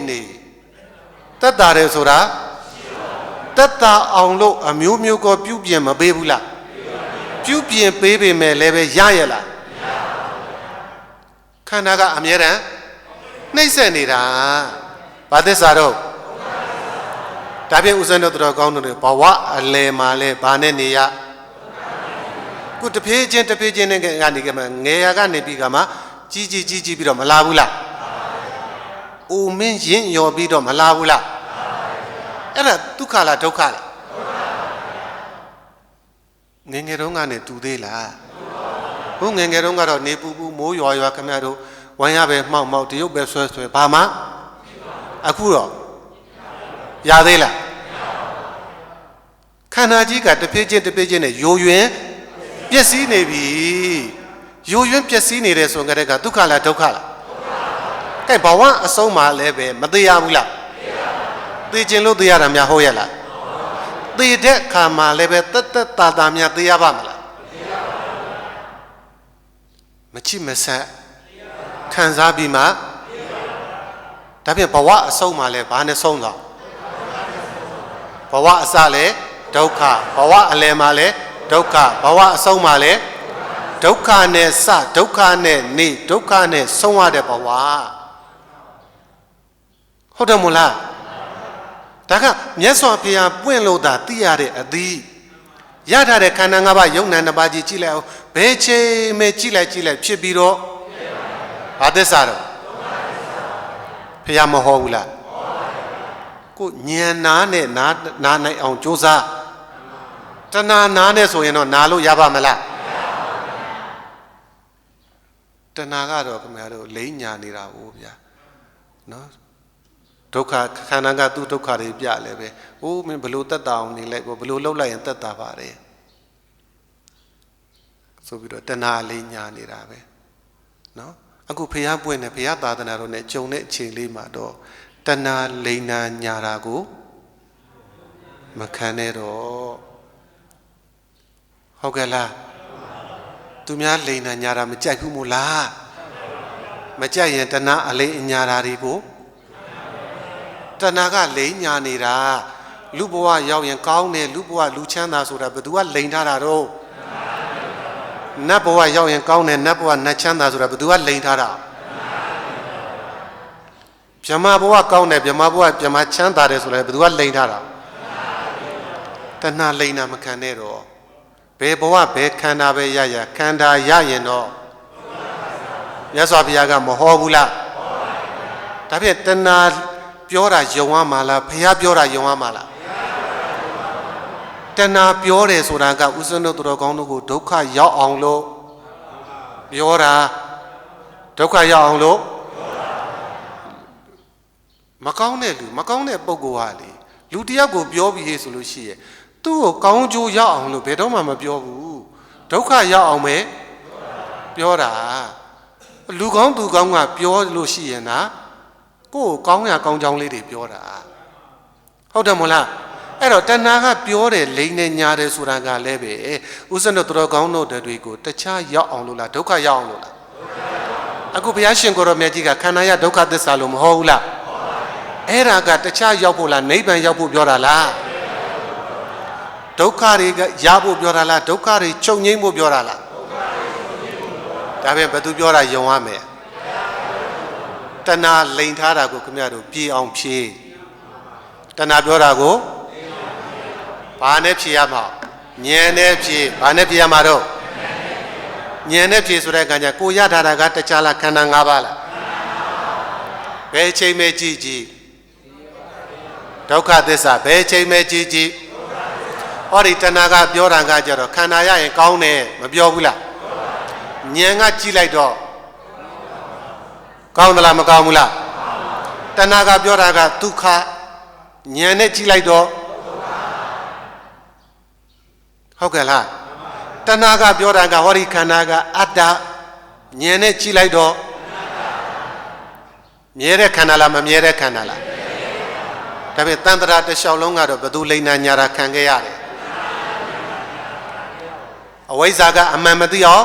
တက်တာတယ်ဆိုတာတက်တာအောင်လို့အမျိုးမျိုးကပြုပြင်မပေးဘူးလားပြုပြင်ပေးပေမဲ့လည်းပဲရရဲ့လားခန္ဓာကအမြဲတမ်းနှိမ့်ဆက်နေတာဘာသစ္စာတော့ဒါဖြင့်ဦးဇင်းတို့တော်ကောင်းတို့ဘဝအလယ်မှာလဲဘာနဲ့နေရခုတဖြည်းချင်းနဲ့ကနေကမှငယ်ရကနေပြီးကမှကြီးပြီးတော့မလာဘူးလားအိုမင်းရင်ရော်ပြီးတော့မလာဘူးလားအဲ့ဒါဒုက္ခလားဒုက္ခလားငယ်ငယ်တုန်းကနေတူသေးလားဘုငယ်ငယ်တုန်းကတော့နေပူမိုးရွာခင်ဗျားတို့ဝမ်းရပဲမှောက်တရုပ်ပဲဆွဲဘာမှအခုတော့ရသေးလားခန္ဓာကြီးကတဖြည်းချင်းနဲ့ယိုယွင်းပျက်စီးနေပြီယိုယွင်းပျက်စီးနေတဲ့ဆိုကြတဲ့ကဒုက္ခလားဒုက္ခလားကဲဘဝအဆုံးမှာလည်းပဲမသေးရဘူးလားသေခြင်းလို့သေရတာများဟုတ်ရဲ့လားသေတဲ့ခါမှာလည်းပဲတက်တာများသေရပါမလားမချိမဆက်ခံစားပြီးမှဒါဖြင့်ဘဝအဆုံးမှာလည်းဘာနဲ့ဆုံးတော့ဘဝအစလည်းဒုက္ခဘဝအလယ်မှာလည်းဒုက္ခဘဝအဆုံးမှာလည်းဒုက္ခနဲ့စဒုက္ခနဲ့နေဒုက္ခနဲ့ဆုံးရတဲ့ဘဝဟုတ်တယ်မို့လားဒါကမြတ်စွာဘုရားပွင့်လို့သာသိရတဲ့အသီးရထားတဲ့ခန္ဓာ၅ပါးယုံနာ၅ပါးကြီးကြည့်လိုက်အောင်ဘယ်ချိန်မှကြည့်လိုက်ဖြစ်ပြီးတော့ဘာသစ္စာတော့ဘုရားမဟောဘူးလားကိုဉာဏ်နာနဲ့နာနိုင်အောင်ကြိုးစားတဏှာနာနဲ့ဆိုရင်တော့နာလို့ရပါမလားတဏှာကတော့ခင်ဗျားတို့လိမ့်ညာနေတာဟုတ်ဗျာနော်ဒုက္ခခန္ဓာကသူ့ဒုက္ခတွေပြလဲပဲဟိုးမင်းဘလို့တက်တာအောင်နေလိုက်ဘလို့လှုပ်လိုက်ရင်တက်တာပါတယ်ဆိုပြီးတော့တဏှာလိမ့်ညာနေတာပဲနော်အခုဖျားပွင့်နေဖျားသာသနာတော်နဲ့ကြုံတဲ့အချိန်လေးမှာတော့တဏှာလိမ့်ညာတာကိုမခံနဲ့တော့ဟုတ်ကဲ့လားသူများလိန်နာညာတာမကြိုက်ဘူးမို့လားမကြိုက်ရင်တဏှာအလိန်ညာတာတွေကိုတဏှာကလိန်ညာနေတာလူဘဝရောက်ရင်ကောင်းတယ်လူဘဝလူချမ်းသာဆိုတာဘယ်သူကလိန်ထားတာတော့ နတ်ဘဝရောက်ရင်ကောင်းတယ်နတ်ဘဝနတ်ချမ်းသာဆိုတာဘယ်သူကလိန်ထားတာဗြဟ္မာဘဝကောင်းတယ်ဗြဟ္မာဘဝဗြဟ္မာချမ်းသာတယ်ဆိုလည်းဘယ်သူကလိန်ထားတာတဏှာလိန်တာမခံနဲ့တော့ဘယ်ဘဝဘယ်ခန္ဓာပဲရရခန္ဓာရရင်တော့မြတ်စွာဘုရားကမဟောဘူးလားဒါဖြင့်တဏှာပြောတာယုံရမှာလားဘုရားပြောတာယုံရမှာလားတဏှာပြောတယ်ဆိုတာကဥစ္စံတို့တော်ကောင်းတို့ကိုဒုက္ခရောက်အောင်လို့ပြောတာဒုက္ခရောက်အောင်လို့မကောင်းတဲ့လူမကောင်းတဲ့ပုဂ္ဂိုလ်ဟာလေလူတယောက်ကိုပြောပြီးဆိုလို့ရှိရဲ့သူ့ကိုကောင်းကျိုးရောက်အောင်လို့ဘယ်တော့မှမပြောဘူးဒုက္ခရောက်အောင်ပဲပြောတာလူကောင်းသူကောင်းကပြောလို့ရှိရင်နာကိုယ်ကောင်းရကောင်းကြောင်းလေးတွေပြောတာဟုတ်တယ်မို့လားအဲ့တော့တဏှာကပြောတယ်လိန်နေညာတယ်ဆိုတာကလည်းပဲဥစ္စံတို့တော်ကောင်းတို့တွေကိုတခြားရောက်အောင်လို့လားဒုက္ခရောက်အောင်လို့လားအခုဘုရားရှင်ကိုရောမြတ်ကြီးကခန္ဓာရဒုက္ခသစ္စာလို့မဟုတ်ဘူးလားအဲ့ဒါကတခြားရောက်ဖို့လားနိဗ္ဗာန်ရောက်ဖို့ပြောတာလားဒုက္ခတွေကရဖို့ပြောတာလားဒုက္ခတွေချုပ်ငြိမ်းဖို့ပြောတာလားဒါပြန်ဘယ်သူပြောတာယုံရမယ်တဏှာလိန်ထားတာကိုခင်ဗျားတို့ပြေအောင်ဖြေတဏှာပြောတာကိုဘာနဲ့ဖြေရမှာဉာဏ်နဲ့ဖြေဘာနဲ့ဖြေရမှာတော့ဉာဏ်နဲ့ဖြေဆိုတဲ့အခါကျကိုရထားတာကတခြားလားခန္ဓာ၅ပါးလားဘယ်ချိန်မဲ့ကြည့်ကြည့်ဒုက္ခသစ္စာဘယ်ချိန်မဲ့ကြည့်ကြည့်ဟောဒီတဏှာကပြောတာကကြတော့ခန္ဓာရရင်ကောင်းတယ်မပြောဘူးလားဉာဏ်ကကြည့်လိုက်တော့ကောင်းသလားမကောင်းဘူးလားတဏှာကပြောတာကဒုက္ခဉာဏ်နဲ့ကြည့်လိုက်တော့ဟုတ်ကဲ့လားတဏှာကပြောတာကဟောဒီခန္ဓာကအတ္တဉာဏ်နဲ့ကြည့်လိုက်တော့မြဲတဲ့ခန္ဓာလားမမြဲတဲ့ခန္ဓာလားဒါပေမဲ့တန်ត្រာတစ်လျှောက်လုံးကတော့ဘယ်သူလိန်နာညာတာခံခဲ့ရတယ်အဝိဇ္ဇာကအမှန်မသိအောင်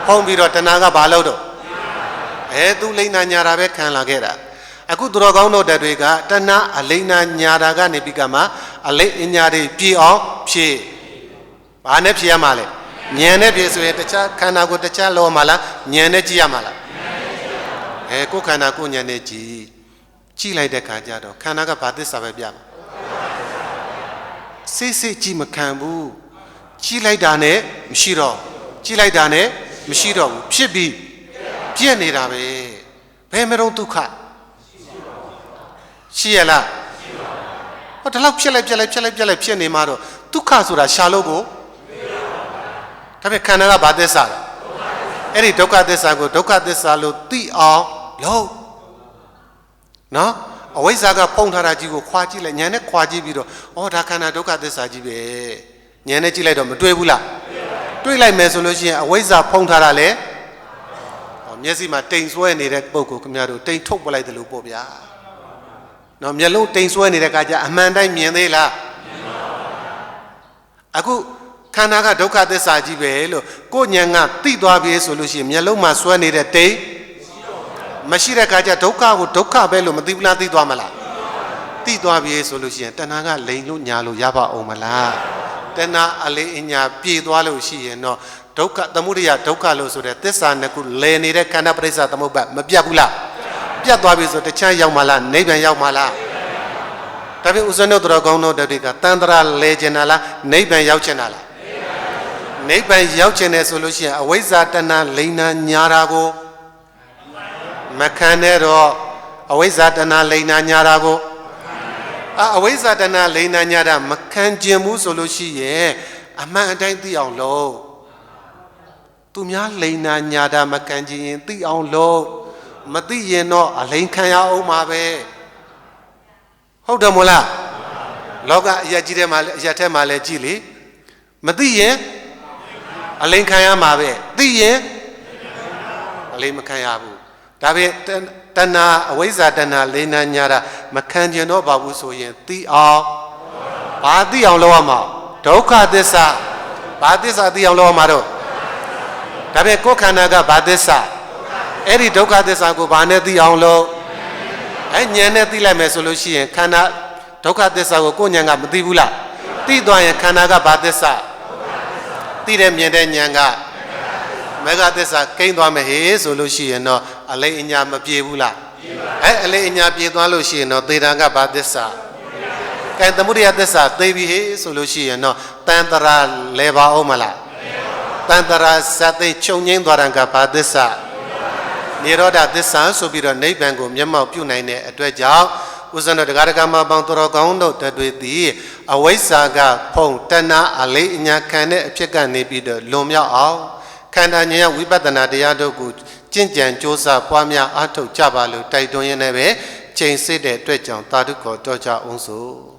ဖုံးပြီးတော့တဏှာကဘာလို့တော့သူလိန်နာညာတာပဲခံလာခဲ့တာအခုသူတော်ကောင်းတို့တက်တွေကတဏှာအလိန်နာညာတာကနေပြီးကမှအလိန်ညာတွေပြေအောင်ဖြည့်ဘာနဲ့ဖြည့်ရမှာလဲဉာဏ်နဲ့ဖြည့်ဆိုရင်တခြားခန္ဓာကိုတခြားလောမှာလားဉာဏ်နဲ့ကြည့်ရမှာလားကိုယ်ခန္ဓာကိုဉာဏ်နဲ့ကြည့်လိုက်တဲ့ခါကျတော့ခန္ဓာကဘာသစ္စာပဲပြမှာစိတ်ကြည့်မခံဘူးကြည့်လိုက်တာနဲ့မရှိတော့ကြည့်လိုက်တာနဲ့မရှိတော့ဘူးဖြစ်ပြီးပြည့်နေတာပဲဘယ်မတော့ဒုက္ခရှိရလားဟောဒီလောက်ဖြစ်လိုက်ဖြစ်နေမှာတော့ဒုက္ခဆိုတာရှာလို့ကိုဒါပေမဲ့ခန္ဓာကဘာသစ္စာလဲအဲ့ဒီဒုက္ခသစ္စာကိုဒုက္ခသစ္စာလို့သိအောင်လို့နော်အဝိဇ္ဇာကဖုံးထားတာကြီးကိုခွာကြည့်လိုက်ဉာဏ်နဲ့ခွာကြည့်ပြီးတော့ဩဒါခန္ဓာဒုက္ခသစ္စာကြီးပဲဉာဏ်နဲ့ကြည့်လိုက်တော့မတွေ့ဘူးလားတွေ့လိုက်မယ်ဆိုလို့ရှိရင်အဝိဇ္ဇာဖုံးထားတာလေမျက်စိမှာတိမ်ဆွဲနေတဲ့ပုံကိုခင်ဗျားတို့တိမ်ထုတ်ပလိုက်တယ်လို့ပေါ့ဗျာနော်မျက်လုံးတိမ်ဆွဲနေတဲ့အခါကျအမှန်တိုင်းမြင်သေးလားအခုခန္ဓာကဒုက္ခသစ္စာကြီးပဲလို့ကိုဉာဏ်ကသိသွားပြီဆိုလို့ရှိရင်မျက်လုံးမှာဆွဲနေတဲ့တိမ်မရှိတဲ့အခါကျဒုက္ခကိုဒုက္ခပဲလို့မသိဘူးလားသိသွားမလားသိသွားပြီဆိုလို့ရှိရင်တဏှာကလိန်လို့ညာလို့ရပါအောင်မလားတဏှာအလေးအညာပြေသွားလို့ရှိရင်တော့ဒုက္ခသမုဒယဒုက္ခလို့ဆိုတဲ့သစ္စာနှစ်ခုလည်နေတဲ့ခန္ဓာပရိစ္ဆသမုပ္ပါမပြတ်ဘူးလားပြတ်သွားပြီဆိုတခြားရောက်မှလားနိဗ္ဗာန်ရောက်မှလားဒါပေမဲ့ဥစ္စံတို့တော်ကောင်းတို့တွေကတန်ត្រာလဲကျင်တာလားနိဗ္ဗာန်ရောက်ကျင်တာလားနိဗ္ဗာန်ရောက်ကျင်တယ်ဆိုလို့ရှိရင်အဝိဇ္ဇာတဏှာလိန်နာညာတာကိုမခံနဲ့တော့အဝိဇ္ဇာတဏှာလိန်နာညာတာကိုအဝိဇ္ဇာတဏှာလိန်နာညာတာမခံကျင်ဘူးဆိုလို့ရှိရင်အမှန်အတိုင်းသိအောင်လုပ်သူများလိန်နာညာတာမခံကျင်ရင်သိအောင်လုပ်မသိရင်တော့အလိန်ခံရအောင်ပါပဲဟုတ်တယ်မို့လားလောကအရာကြီးတဲ့မှာအရာထဲမှာလည်းကြည့်လေမသိရင်အလိန်ခံရမှာပဲသိရင်အလိန်မခံရဘူးဒါပေမဲ့တဏှာအဝိဇ္ဇာတဏှာလိန်နာညာတာမခံကျင်တော့ပါဘူးဆိုရင်သိအောင်ဘာသိအောင်လုပ်ရမှာဒုက္ခသစ္စာဘာသစ္စာသိအောင်လုပ်ရမှာတော့ဒါပေမဲ့ကိုယ်ခန္ဓာကဘာသစ္စာအဲ့ဒီဒုက္ခသစ္စာကိုဘာနဲ့သိအောင်လုပ်ဉာဏ်နဲ့သိလိုက်မယ်ဆိုလို့ရှိရင်ခန္ဓာဒုက္ခသစ္စာကိုကိုယ်ဉာဏ်ကမသိဘူးလားသိသွားရင်ခန္ဓာကဘာသစ္စာသိတဲ့မြင်တဲ့ဉာဏ်က မေဃသစ္စာကိန်းသွားမယ်ဟေးဆိုလို့ရှိရင်တော့အလိအညာမပြေဘူးလားအလိအညာပြေသွားလို့ရှိရင်တော့သေတံကဘာသစ္စာကဲသမုဒယသစ္စာသိပြီဟေးဆိုလို့ရှိရင်တော့တန်တရာလဲပါအောင်မလားတန်တရာဇတ်သိချုပ်ငိမ့်သွားတယ်ကဘာသစ္စာနိရောဓသစ္စာဆိုပြီးတော့နိဗ္ဗာန်ကိုမျက်မှောက်ပြုနိုင်တဲ့အတွက်ကြောင့်ဥစ္စံတော်တရားဓမ္မပေါင်းတော်ကောင်းတို့တတွေသည်အဝိဇ္ဇာကဖုံတဏှာအလိအညာခံတဲ့အဖြစ်ကနေပြီးတော့လွန်မြောက်အောင်ခန္ဓာဉာဏ်ဝိပဿနာတရားတို့ကိုကျင့်ကြံကြိုးစားပွားများအားထုတ်ကြပါလို့တိုက်တွန်းရင်းနဲ့ပဲချိန်စစ်တဲ့အတွက်ကြောင့်သာဓုခေါ်တော်ကြအောင်စို့